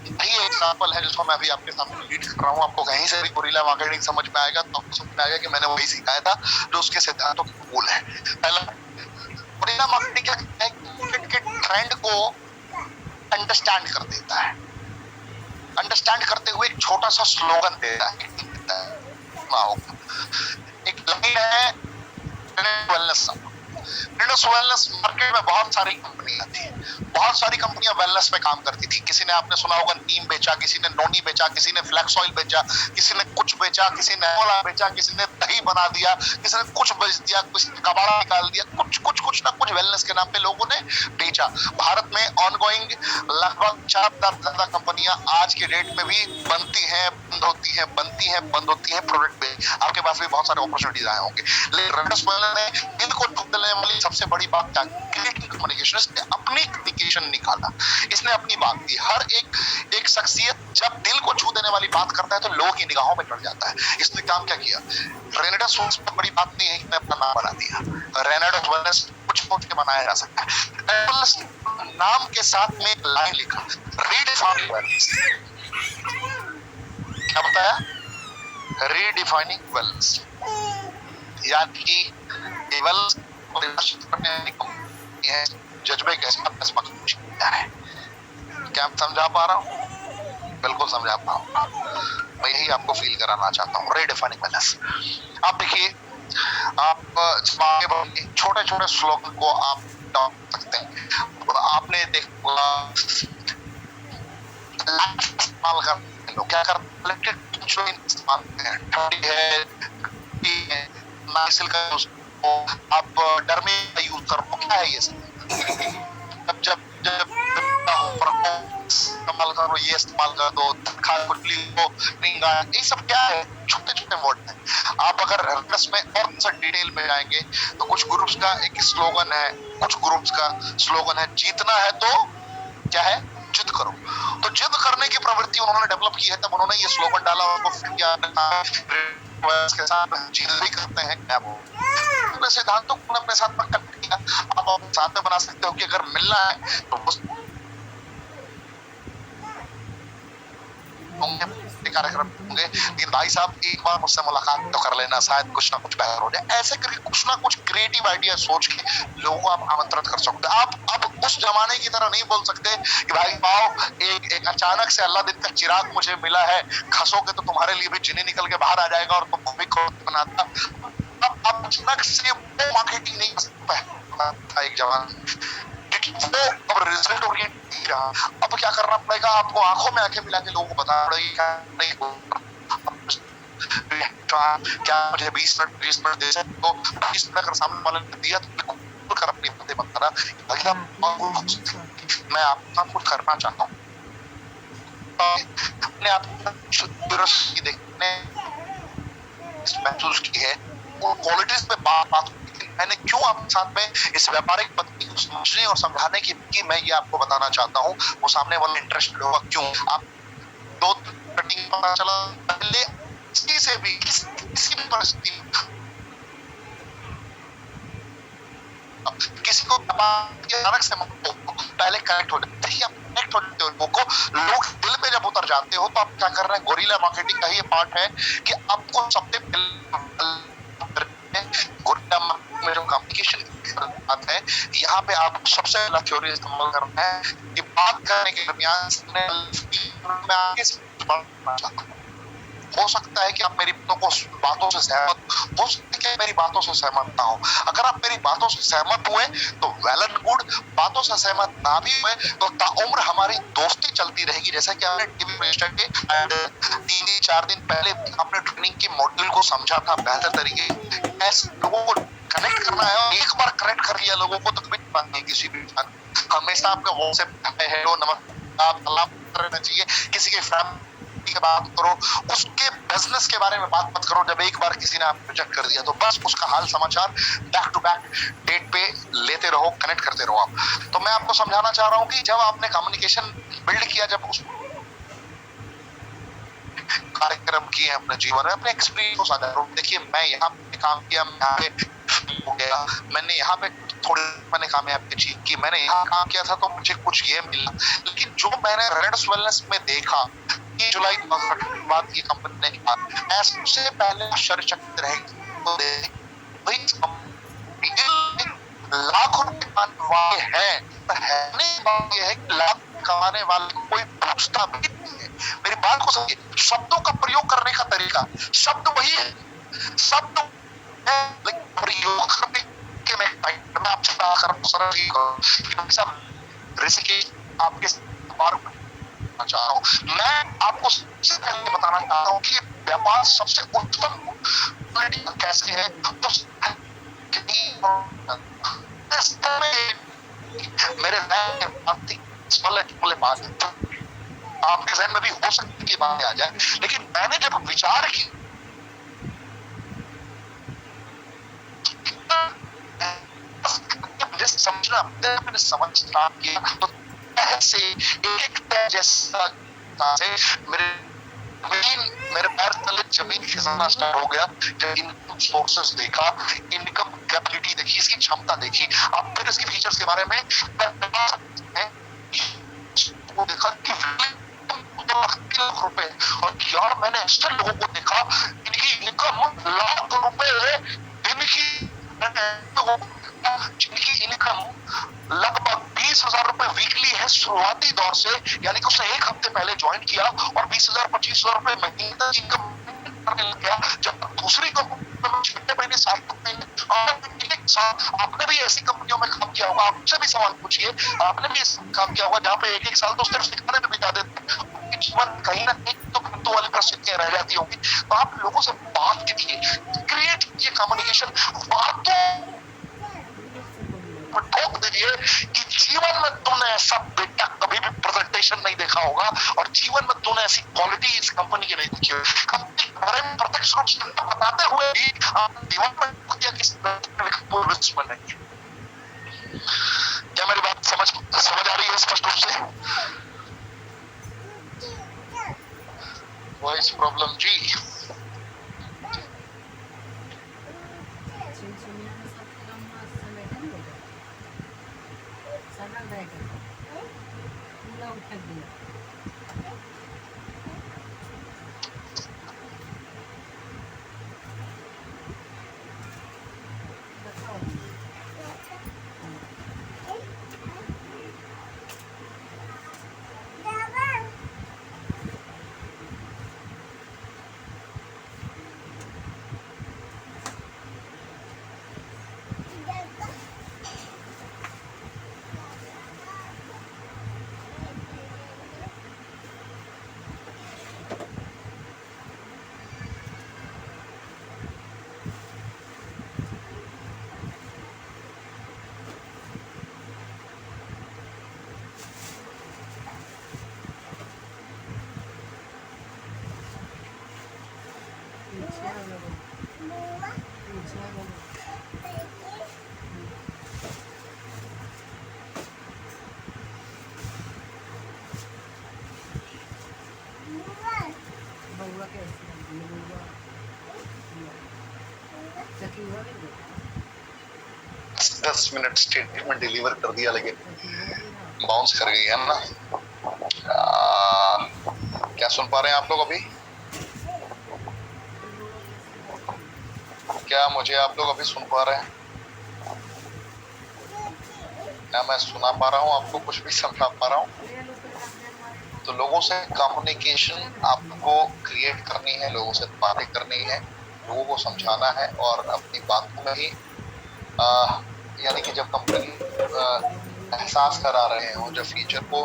यही एग्जांपल है जिसको मैं अभी आपके सामने लीड कर रहा हूँ। आपको कहीं से भी गोरिल्ला मार्केटिंग समझ में आएगा तो आपको समझ में आएगा कि मैंने वही सिखाया था जो उसके सिद्धांतों के मूल है। पहला, गोरिल्ला मार्केटिंग क्या कहता है? मार्केट के ट्रेंड को अंडरस्टैंड कर देता है। अंडरस्टैंड करते हुए एक छोटा सा स्लोगन देता है। एक लाइन है, वेलनेस मार्केट में बहुत सारी कंपनियां थी, बहुत सारी कंपनियां वेलनेस पे काम करती थी। किसी ने, आपने सुना होगा, नीम बेचा, किसी ने नोनी बेचा, किसी ने फ्लैक्स ऑयल बेचा, किसी ने कुछ बेचा, किसी ने मोला बेचा, किसी ने दही बना दिया, किसी ने कुछ बेच दिया, किसी ने कबाड़ा निकाल दिया, कुछ ना कुछ वेलनेस के नाम पे लोगों ने बेचा। भारत में ऑनगोइंग लगभग 4000 ज्यादा कंपनियां आज के डेट में भी बनती हैं, बंद होती हैं प्रोडक्ट पे। आपके पास भी बहुत सारे अपॉर्चुनिटीज आए होंगे, लेकिन रेडस ने दिल को छू देने वाली सबसे बड़ी बात क्या? Creating communication. इसने अपनी कम्युनिकेशन निकाला, इसने अपनी बात की। हर एक शख्सियत जब दिल को छू देने वाली बात करता है तो लोगों की निगाहों में चढ़ जाता है। इसने काम क्या किया? रेनेडा सोल्स में बड़ी बात नहीं है कि मैं अपना नाम बना दिया। रेनेडा वेलनेस कुछ सोच के बनाया जा सकता है। नाम के साथ में एक लाइन लिखा, रीडिफाइनिंग वेलनेस। क्या बताया? रीडिफाइनिंग वेलनेस, यानी कि वेलनेस परिभाषित करने की जज्बे के साथ है। क्या आप समझा पा रहा हूँ? बिल्कुल समझा पा रहा हूँ। मैं यही आपको फील कराना चाहता हूँ, रीडिफाइनिंग वेलनेस। आप देखिए, आप जब आगे बढ़ेंगे छोटे छोटे स्लोगन को आप डाल सकते हैं। आपने देखा इस्तेमाल करते हैं लोग, क्या करते हैं इस्तेमाल करते हैं, ठंडी है नाइसिल का यूज करो, आप डरमी का यूज करो, क्या है ये सब? जब जब इस्तेमाल करो, ये इस्तेमाल कर दो, कुटली हो, ये सब क्या है? छोटे छोटे वर्ड हैं। आप अगर रस में और डिटेल में जाएंगे तो कुछ ग्रुप्स का एक स्लोगन है, कुछ ग्रुप्स का स्लोगन है जीतना है तो क्या है, जिद करो। तो जिद करने की प्रवृत्ति उन्होंने डेवलप की है, तब उन्होंने ये स्लोगन डाला, उनको के साथ जिद भी करते हैं क्या वो अपने सिद्धांतों को अपने साथ में कनेक्ट किया। आप अपने साथ में बना सकते हो कि अगर मिलना है तो कार्यक्रम होंगे, लेकिन भाई साहब एक बार मुझसे मुलाकात तो कर लेना, शायद कुछ ना कुछ बेहतर हो जाए। ऐसे करके कुछ ना कुछ क्रिएटिव आइडिया सोच के लोगों को आप आमंत्रित कर सकते हैं। आप अब उस जमाने की तरह नहीं बोल सकते कि भाई पाओ एक अचानक से अल्लाह दिन का चिराग मुझे मिला है, खसोगे तो तुम्हारे लिए भी जिनी निकल के बाहर आ जाएगा और तुम भी बनाता। अब अचानक से वो मार्केटिंग नहीं कर सकता था एक जमाना, अब रिजल्ट ओरिएंटेड रहा। अब क्या करना पड़ेगा, आपको आंखों में आंखें मिला के लोगों को बताना पड़ेगा क्या मुझे 20 मिनट दे सकते हो, 20 मिनट अगर सामने वाले ने दिया तो बिल्कुल कर अपनी बातें बताना, मैं आपका कुछ करना चाहता हूँ। अपने आप देखने महसूस की है, वो क्वालिटीज पे बात मैंने क्यों आपके साथ में इस व्यापारिक पद्धति को समझने और समझाने की मैं ये आपको बताना चाहता हूँ, वो सामने वाला इंटरेस्टेड होगा क्यों। आप दो पता चला पहले किसी से भी किसी भी परिस्थिति किसी को अचानक से पहले कनेक्ट हो जाते हैं, कनेक्ट हो जाते हो लोगों को, लोग दिल में जब उतर जाते हो तो आप क्या कर रहे हैं, गोरिल्ला मार्केटिंग का ये पार्ट है कि आपको सबसे गोरिल्ला में जो कम्युनिकेशन बात है, यहाँ पे आप सबसे पहला थ्योरी इस्तेमाल करना है कि बात करने के दरमियान हो सकता है कि आप मेरी बातों से सहमत हो सकता है कि मेरी बातों से सहमत ना हो। अगर आप मेरी बातों से सहमत हुए तो वेल एंड गुड, बातों से सहमत ना भी हुए तो ताउम्र हमारी दोस्ती चलती रहेगी। जैसा कि आपने टीवी प्रेस्टर के 3-4 दिन पहले आपने ट्रेनिंग के मॉड्यूल को समझा था बेहतर तरीके, ऐसे लोगों को कनेक्ट करना है, और एक बार कनेक्ट कर लिया लोगों को तो कभी बात नहीं किसी भी हमेशा आपका व्हाट्सएप हेलो नमस्कार आप सलाम रहना चाहिए। किसी के फैमिली की बात करो, उसके बिजनेस के बारे में बात मत करो। जब एक बार किसी ने आपको रिजेक्ट कर दिया तो बस उसका हाल समाचार बैक टू बैक डेट पे लेते रहो, कनेक्ट करते रहो आप। तो मैं आपको समझाना चाह रहा हूँ कि जब आपने कम्युनिकेशन बिल्ड किया, जब उस कार्यक्रम किए अपने जीवन में, अपने एक्सपीरियंस को साझा करो। देखिए मैं यहाँ पे काम किया, मैं यहाँ पे हो गया, मैंने यहाँ पे थोड़ी मैंने कामयाबी अचीव की, मैंने यहाँ काम किया था तो मुझे कुछ ये मिला। लेकिन जो मैंने रेड्स वेलनेस में देखा कि जुलाई बाद की कंपनी ने कहा, ऐसे पहले आश्चर्यचकित रहेगी लाख रुपए कमाने वाले हैं, नहीं बात यह है कि लाख कमाने वाले कोई पूछता भी नहीं है। मेरी बात को समझिए, शब्दों का प्रयोग करने का तरीका, शब्द वही है, शब्द है लेकिन प्रयोग करने के मैं आपसे ऋषिकेश आपके चाह रहा हूँ। मैं आपको सबसे पहले बताना चाहता हूँ कि व्यापार सबसे उत्तम कैसे है। तो मेरे बात आपके जहन में भी हो सकती है बात आ जाए, लेकिन मैंने जब विचार की समझना, मैंने समझना किया तो ऐसे एक जैसा मेरे पैर तले जमीन खिसकना स्टार्ट हो गया जब इनकम सोर्सेस देखा, इनकम कैपेबिलिटी देखी, इसकी क्षमता देखी। आप फिर इसके फीचर्स के बारे में वो देखा कि लाख रुपए, और यार मैंने ऐसे लोगों को देखा इनकी इनकम लाख रुपए दिन की, जिनकी इनकम लगभग 20,000 रुपए वीकली है शुरुआती दौर से, यानी कि उसने एक हफ्ते पहले ज्वाइन किया और 20,000 25,000 रुपए महीने तक इनकम करने लग गया। जब दूसरी 6 महीने 7 महीने आपने भी ऐसी कंपनियों में काम किया होगा, आपसे भी सवाल पूछिए, आपने भी काम किया होगा जहाँ पे 1-1 साल तो सिर्फ सिखाने में बिता देते, जीवन कहीं ना कहीं तो फालतू वाली परिस्थितियां रह जाती होंगी। तो आप लोगों से बात कीजिए, क्रिएट कीजिए कम्युनिकेशन, बातों ठोक दीजिए कि जीवन में तुमने ऐसा बेटा कभी भी प्रेजेंटेशन नहीं देखा होगा और जीवन में तुमने ऐसी क्वालिटी इस कंपनी की नहीं देखी होगी। कंपनी के बारे में प्रत्यक्ष रूप से बताते हुए भी आप दीवार में ठोक दिया कि दुश्मन नहीं। क्या मेरी बात समझ आ रही है स्पष्ट रूप से? वॉइस प्रॉब्लम जी। दस मिनट स्टेटमेंट डिलीवर कर दिया लेकिन बाउंस कर गई है ना। क्या सुन पा रहे हैं आप लोग अभी? क्या मुझे आप लोग अभी सुन पा रहे हैं? क्या मैं सुना पा रहा हूँ आपको? कुछ भी समझा पा रहा हूँ? तो लोगों से कम्युनिकेशन आपको क्रिएट करनी है, लोगों से बातें करनी है, लोगों को समझाना है और अपनी बातों में ही यानी कि जब कंपनी एहसास करा रहे हो, जब फीचर को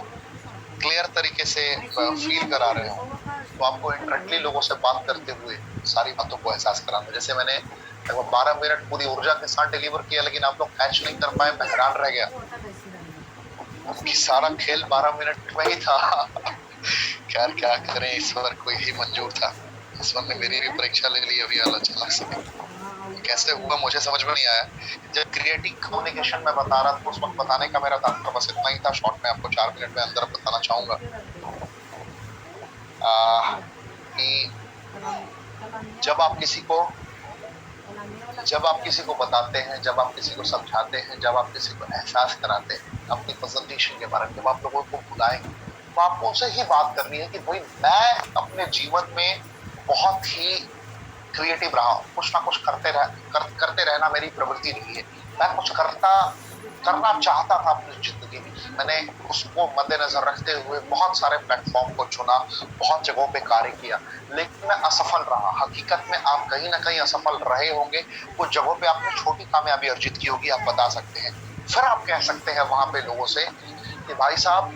क्लियर तरीके से फील करा रहे हो, तो आपको इंटरेक्टली लोगों से बात करते हुए सारी बातों को एहसास कराना। जैसे मैंने लगभग 12 मिनट पूरी ऊर्जा के साथ डिलीवर किया लेकिन आप लोग कैच नहीं कर पाए, मैं हैरान रह गया कि सारा खेल 12 मिनट में ही था। खैर क्या करें, ईश्वर को ही मंजूर था। ईश्वर ने मेरी भी परीक्षा ले ली अभी अलग से। कैसे हुआ मुझे समझ में नहीं आया। जब क्रिएटिव कम्युनिकेशन में बता रहा था उस वक्त बताने का मेरा तात्पर्य बस इतना ही था। शॉर्ट में आपको 4 मिनट में अंदर बताना चाहूंगा कि जब आप किसी को बताते हैं, जब आप किसी को समझाते हैं, जब आप किसी को एहसास कराते हैं अपनी प्रेजेंटेशन के बारे में, जब आप लोगों को बुलाएंगे तो आपको उनसे ही बात करनी है कि भाई मैं अपने जीवन में बहुत ही क्रिएटिव रहा हूँ, कुछ ना कुछ करते रहना मेरी प्रवृत्ति रही है। मैं कुछ करना चाहता था अपनी जिंदगी में। मैंने उसको मद्देनजर रखते हुए बहुत सारे प्लेटफॉर्म को चुना, बहुत जगहों पे कार्य किया, लेकिन मैं असफल रहा। हकीकत में आप कहीं ना कहीं असफल रहे होंगे, कुछ जगहों पे आपने छोटी कामयाबी अर्जित की होगी, आप बता सकते हैं। फिर आप कह सकते हैं वहां पे लोगों से कि भाई साहब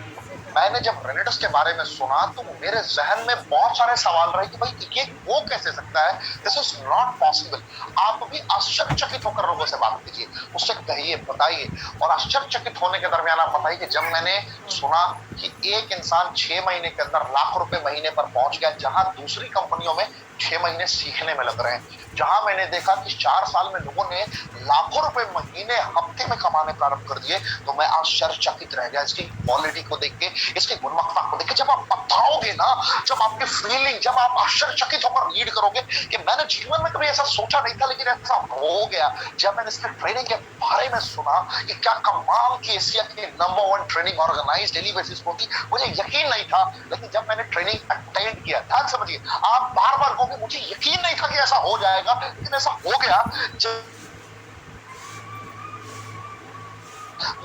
मैंने जब रेनेडिस के बारे में सुना तो मेरे जहन में बहुत सारे सवाल रहे कि भाई ये हो कैसे सकता है, दिस इज नॉट पॉसिबल। आप भी आश्चर्यचकित होकर लोगों से बात कीजिए, उससे कहिए, बताइए। और आश्चर्यचकित होने के दरमियान आप बताइए कि जब मैंने सुना कि एक इंसान 6 महीने के अंदर लाख रुपए महीने पर पहुंच गया, जहां दूसरी कंपनियों में 6 महीने सीखने में लग रहे हैं, जहां मैंने देखा कि 4 साल में लोगों ने लाखों रुपए महीने हफ्ते में कमाने प्रारंभ कर दिए, तो मैं आश्चर्यचकित रह गया इसकी क्वालिटी को देख के, इसकी गुणवत्ता को देख के। जब आप बताओगे ना, जब आपकी फीलिंग, जब आप आश्चर्यचकित होकर रीड करोगे कि मैंने जीवन में कभी ऐसा सोचा नहीं था लेकिन ऐसा हो गया। जब मैंने इसके ट्रेनिंग के बारे में सुना कि क्या कमाल की एशिया की नंबर 1 ट्रेनिंग ऑर्गेनाइज डेली बेसिस पर होती, मुझे यकीन नहीं था। लेकिन जब मैंने ट्रेनिंग अटेंड किया, ध्यान समझिए, आप बार बार कहोगे मुझे यकीन नहीं था कि ऐसा हो जाएगा, लेकिन ऐसा हो गया।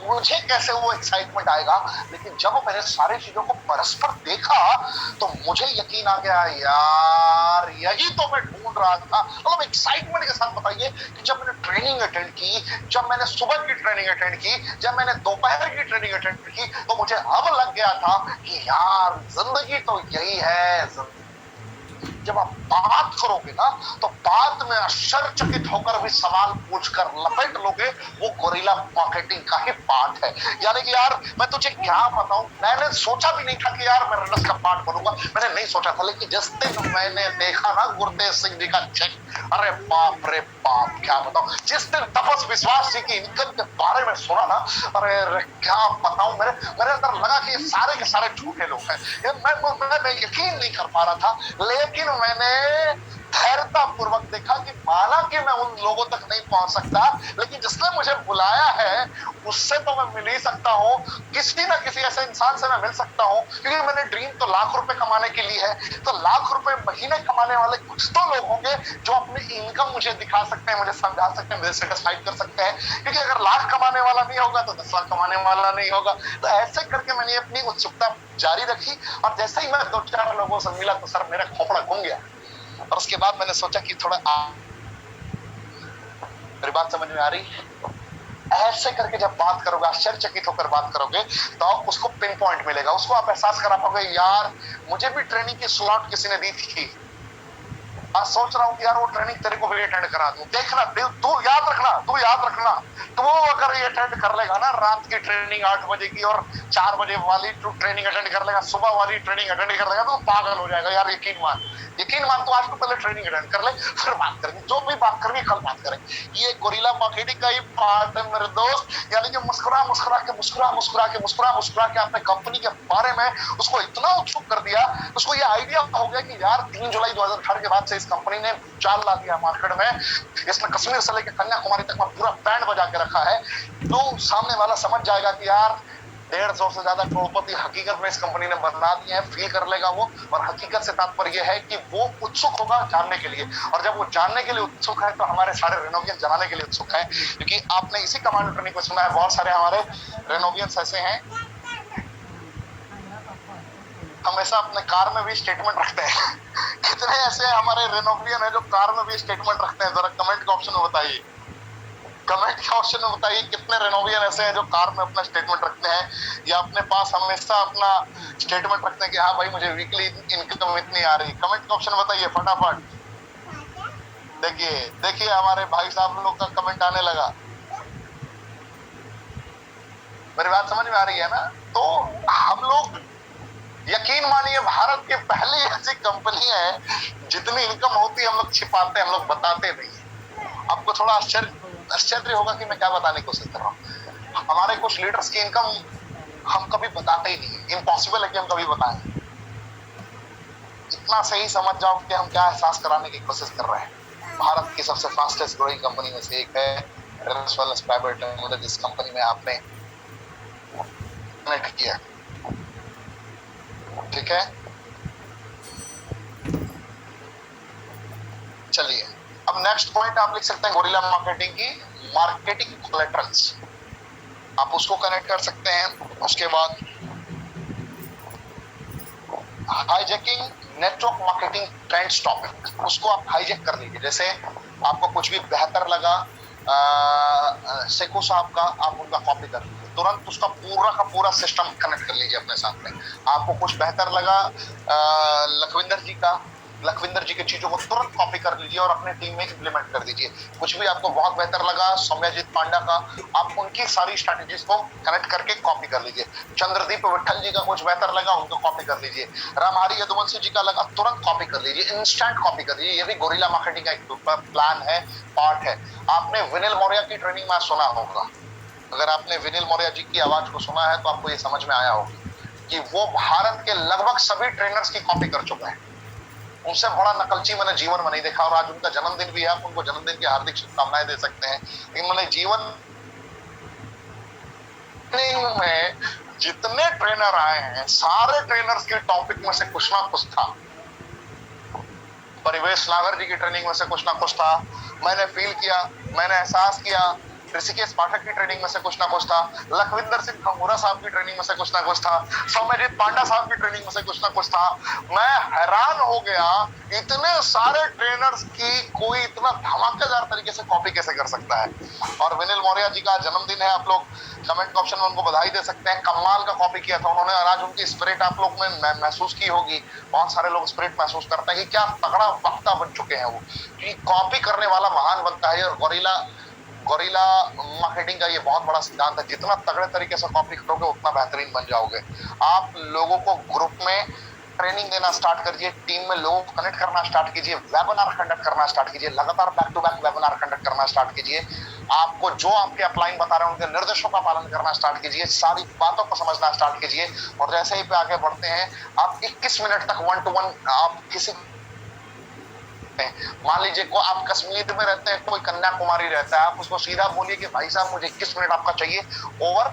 मुझे कैसे वो एक्साइटमेंट आएगा। लेकिन जब मैंने सारी चीजों को परस्पर देखा तो मुझे यकीन आ गया, यार यही तो मैं ढूंढ रहा था। मतलब एक्साइटमेंट के साथ बताइए कि जब मैंने ट्रेनिंग अटेंड की, जब मैंने सुबह की ट्रेनिंग अटेंड की, जब मैंने दोपहर की ट्रेनिंग अटेंड की, तो मुझे अब लग गया था कि यार जिंदगी तो यही है। जब आप बात करोगे ना तो बात में आश्चर्यचकित होकर भी सवाल पूछकर लपेट लोगे, वो गोरिल्ला मार्केटिंग का ही पार्ट है। यानी कि यार मैं तुझे क्या बताऊं, मैंने सोचा भी नहीं था कि यार मैं रनर्स का पार्ट बनूंगा, मैंने नहीं सोचा था। लेकिन जिस दिन मैंने देखा ना गुरतेज सिंह जी का चेक, अरे बाप रे बाप, क्या बताऊं। जिस दिन तपस विश्वास जी की इनकम के बारे में सुना ना, अरे क्या बताऊं, मेरे अंदर लगा कि ये सारे के सारे झूठे लोग हैं। मैं यकीन नहीं कर पा रहा था। लेकिन मैंने धैर्यता पूर्वक देखा कि माना कि मैं उन लोगों तक नहीं पहुंच सकता, लेकिन जिसने मुझे बुलाया है उससे तो मैं मिल ही सकता हूँ। किसी ना किसी ऐसे इंसान से मैं मिल सकता हूँ, क्योंकि मैंने ड्रीम तो लाख रुपए कमाने के लिए है। तो लाख रुपए महीने कमाने वाले कुछ तो लोग होंगे जो अपनी इनकम मुझे दिखा सकते हैं, मुझे समझा सकते हैं, मुझे सेटिस्फाइड कर सकते हैं। क्योंकि अगर लाख कमाने वाला नहीं होगा तो 10 लाख कमाने वाला नहीं होगा। तो ऐसे करके मैंने अपनी उत्सुकता जारी रखी, और जैसे ही मैं 2-4 लोगों से मिला तो सर मेरा खोपड़ा घूम गया। और उसके बाद मैंने सोचा कि थोड़ा मेरी बात समझ में आ रही है। ऐसे करके जब बात करोगे, आश्चर्यचकित होकर बात करोगे, तो उसको पिन पॉइंट मिलेगा, उसको आप एहसास करा पाओगे, यार मुझे भी ट्रेनिंग की स्लॉट किसी ने दी थी। आज सोच रहा हूँ कि यार वो ट्रेनिंग तेरे को भी अटेंड करा दूं। देखना, तू याद रखना, तो वो अगर ये अटेंड कर लेगा ना, रात की ट्रेनिंग 8 बजे की और 4 बजे वाली ट्रेनिंग अटेंड कर लेगा, सुबह वाली ट्रेनिंग अटेंड कर लेगा, तो पागल हो जाएगा। यार यकीन मान, तो आज तो पहले ट्रेनिंग अटेंड कर ले, फिर बात करेंगे। जो भी बात करनी कल बात करेंगे। ये गोरिल्ला मार्केटिंग का ही पार्ट है मेरे दोस्त। यानी कि मुस्कुरा के आपने कंपनी के बारे में उसको इतना उत्सुक कर दिया, उसको ये आइडिया हो गया कि यार 3 जुलाई 2018 के बाद से इस कंपनी ने चाल ला दिया मार्केट में। इसने कश्मीर से लेकर कन्याकुमारी तक में पूरा बैंड बजा के रखा है। तो सामने वाला समझ जाएगा कि यार 150 से ज्यादा करोड़पति हकीकत में इस कंपनी ने बना दिए हैं, फील कर लेगा वो। और हकीकत से तात्पर्य यह है कि वो उत्सुक होगा जानने के लिए, और जब वो जानने के लिए उत्सुक है तो हमारे सारे रेनोवियन जनाने के लिए उत्सुक है। क्योंकि आपने इसी कमांडो ट्रेनिंग को सुना है, बहुत सारे हमारे रेनोवियंस ऐसे हैं हमेशा अपने कार में भी स्टेटमेंट रखते हैं। कितने ऐसे हमारे रेनोवियन है जो कार में भी स्टेटमेंट रखते हैं? जरा कमेंट के ऑप्शन में बताइए, कितने रेनोवियन ऐसे हैं जो कार में अपना स्टेटमेंट रखते हैं, या अपने पास हमेशा अपना स्टेटमेंट रखते हैं कि हाँ भाई मुझे वीकली इनकम इतनी आ रही। कमेंट के ऑप्शन बताइए फटाफट। देखिए हमारे भाई साहब लोग का कमेंट आने लगा। मेरी बात समझ में आ रही है ना? तो हम लोग, यकीन मानिए, भारत की पहली ऐसी कंपनी है जितनी इनकम होती है हम लोग छिपाते हैं, हम लोग बताते नहीं। आपको थोड़ा आश्चर्य होगा कि मैं क्या बताने की कोशिश कर रहा हूँ। हमारे कुछ लीडर्स की इनकम हम कभी बताते ही नहीं, इम्पॉसिबल है कि हम कभी बताएं। इतना सही समझ जाओ कि हम क्या एहसास कराने की कोशिश कर रहे हैं। भारत की सबसे फास्टेस्ट ग्रोइंग कंपनी में से एक है रनर्स वेलनेस प्राइवेट लिमिटेड, जिस कंपनी में आपने कनेक्ट किया, ठीक है। चलिए अब नेक्स्ट पॉइंट आप लिख सकते हैं गोरिल्ला मार्केटिंग की मार्केटिंग कोलैटरल्स, आप उसको कनेक्ट कर सकते हैं। उसके बाद hijacking network marketing trends topic, उसको आप हाईजैक कर लीजिए। जैसे आपको कुछ भी बेहतर लगा सेको साहब का, आप उनका कॉपी कर लीजिए, तुरंत उसका पूरा का पूरा सिस्टम कनेक्ट कर लीजिए अपने साथ में। आपको कुछ बेहतर लगा लखविंदर जी की चीजों को तुरंत कॉपी कर लीजिए और अपने टीम में इंप्लीमेंट कर दीजिए। कुछ भी आपको बहुत बेहतर लगा सौम्याजीत पांडा का, आप उनकी सारी स्ट्रैटेजीज को कनेक्ट करके कॉपी कर लीजिए। चंद्रदीप विट्ठल जी का कुछ बेहतर लगा, उनको कॉपी कर लीजिए। रामहरि यदुवंशी जी का लगा, तुरंत कॉपी कर लीजिए, इंस्टेंट कॉपी कर लीजिए। ये भी गोरिल्ला मार्केटिंग का एक प्लान है, पार्ट है। आपने विनिल मौर्य की ट्रेनिंग में सुना होगा, अगर आपने विनिल मौर्य जी की आवाज को सुना है तो आपको ये समझ में आया होगा कि वो भारत के लगभग सभी ट्रेनर्स की कॉपी कर चुका है। उनसे बड़ा नकलची मैंने जीवन में नहीं देखा। और आज उनका जन्मदिन भी है, आप उनको जन्मदिन की हार्दिक शुभकामनाएं दे सकते हैं। लेकिन मैंने जीवन में जितने ट्रेनर आए हैं, सारे ट्रेनर्स के टॉपिक में से कुछ ना कुछ था। परिवेश नागर जी की ट्रेनिंग में से कुछ ना कुछ था। मैंने फील किया, मैंने एहसास किया ऋषिकेश पाठक की ट्रेनिंग में से कुछ ना कुछ था, लखविंदर सिंह खंगूरा साहब की ट्रेनिंग में से कुछ ना कुछ था, सौम्यजीत पांडा साहब की ट्रेनिंग में से कुछ ना कुछ था। मैं हैरान हो गया, इतने सारे ट्रेनर्स की कोई इतना धमाकेदार तरीके से कॉपी कैसे कर सकता है। और विनिल मौर्य जी का जन्मदिन है, आप लोग कमेंट ऑप्शन में उनको बधाई दे सकते हैं। कमाल का कॉपी किया था उन्होंने, और आज उनकी स्पिरिट आप लोग में महसूस की होगी। बहुत सारे लोग स्पिरिट महसूस करते हैं कि क्या तगड़ा वक्ता बन चुके हैं वो, कि कॉपी करने वाला महान बनता है। और गोरिल्ला गोरिल्ला मार्केटिंग का ये बहुत बड़ा सिद्धांत है, जितना तगड़े तरीके से कॉपी करोगे उतना बेहतरीन बन जाओगे। आप लोगों को ग्रुप में ट्रेनिंग देना स्टार्ट करिए, टीम में लोगों को कनेक्ट करना स्टार्ट कीजिए, वेबिनार कंडक्ट करना स्टार्ट कीजिए, लगातार back to back webinar conduct करना स्टार्ट कीजिए। आपको जो आपके अपलाइन बता रहे हैं उनके निर्देशों का पालन करना स्टार्ट कीजिए, सारी बातों को समझना स्टार्ट कीजिए। और जैसे ही पे आगे बढ़ते हैं, आप 21 मिनट तक 1 to 1 आप किसी, मान लीजिए को आप कश्मीर में रहते हैं, कोई कन्याकुमारी रहता है, आप उसको सीधा बोलिए कि भाई साहब मुझे 21 मिनट आपका चाहिए ओवर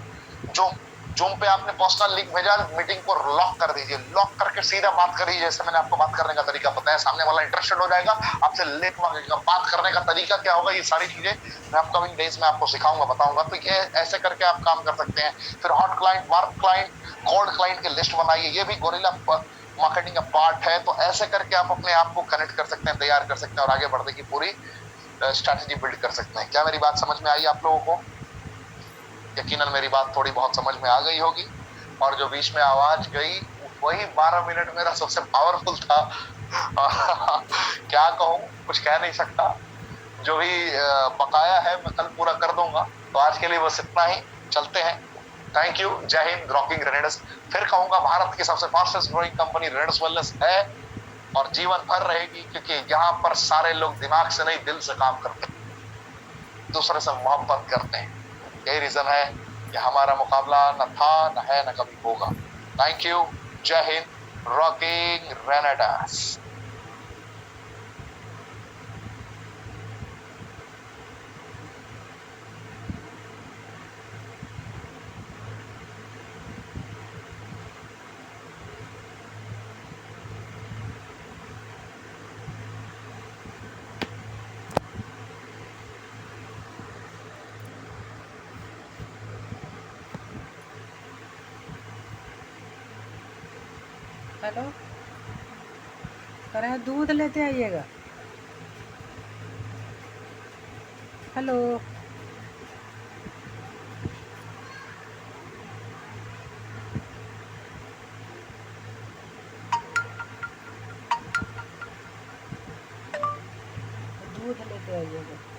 जूम पे आपने पर्सनल लिंक भेजा, मीटिंग को लॉक कर दीजिए, लॉक करके सीधा बात करिए। जैसे मैंने आपको बात करने का तरीका बताया, सामने वाला इंटरेस्टेड हो जाएगा, आपसे लिंक मांगेगा। बात करने का तरीका क्या होगा, ये सारी चीजें मैं अपकमिंग डेज में आपको सिखाऊंगा, बताऊंगा। तो ये ऐसे करके आप काम कर सकते हैं। फिर hot client, warm client, cold client की लिस्ट बनाइए, ये भी गोरिल्ला मार्केटिंग का पार्ट है। तो ऐसे करके आप अपने आप को कनेक्ट कर सकते हैं, तैयार कर सकते हैं, और आगे बढ़ने की पूरी स्ट्रैटेजी बिल्ड कर सकते हैं। क्या मेरी बात समझ में आई आप लोगों को? यकीनन मेरी बात थोड़ी बहुत समझ में आ गई होगी। और जो बीच में आवाज गई, वही 12 मिनट मेरा सबसे पावरफुल था। क्या कहूँ, कुछ कह नहीं सकता। जो भी बकाया है मैं कल पूरा कर दूंगा। तो आज के लिए बस इतना ही, चलते हैं। थैंक यू, जय हिंद, रॉकिंग रेनेडस। फिर कहूंगा, भारत की सबसे फास्टेस्ट ग्रोइंग कंपनी रेनेडस वेलनेस है और जीवन भर रहेगी, क्योंकि यहाँ पर सारे लोग दिमाग से नहीं दिल से काम करते हैं, दूसरे से मोहब्बत करते हैं। यही रीजन है कि हमारा मुकाबला न था, न है, न कभी होगा। थैंक यू, जय हिंद, रॉकिंग रेनेडस। हेलो, कह रहे हैं दूध लेते आइएगा। हेलो, दूध लेते आइएगा।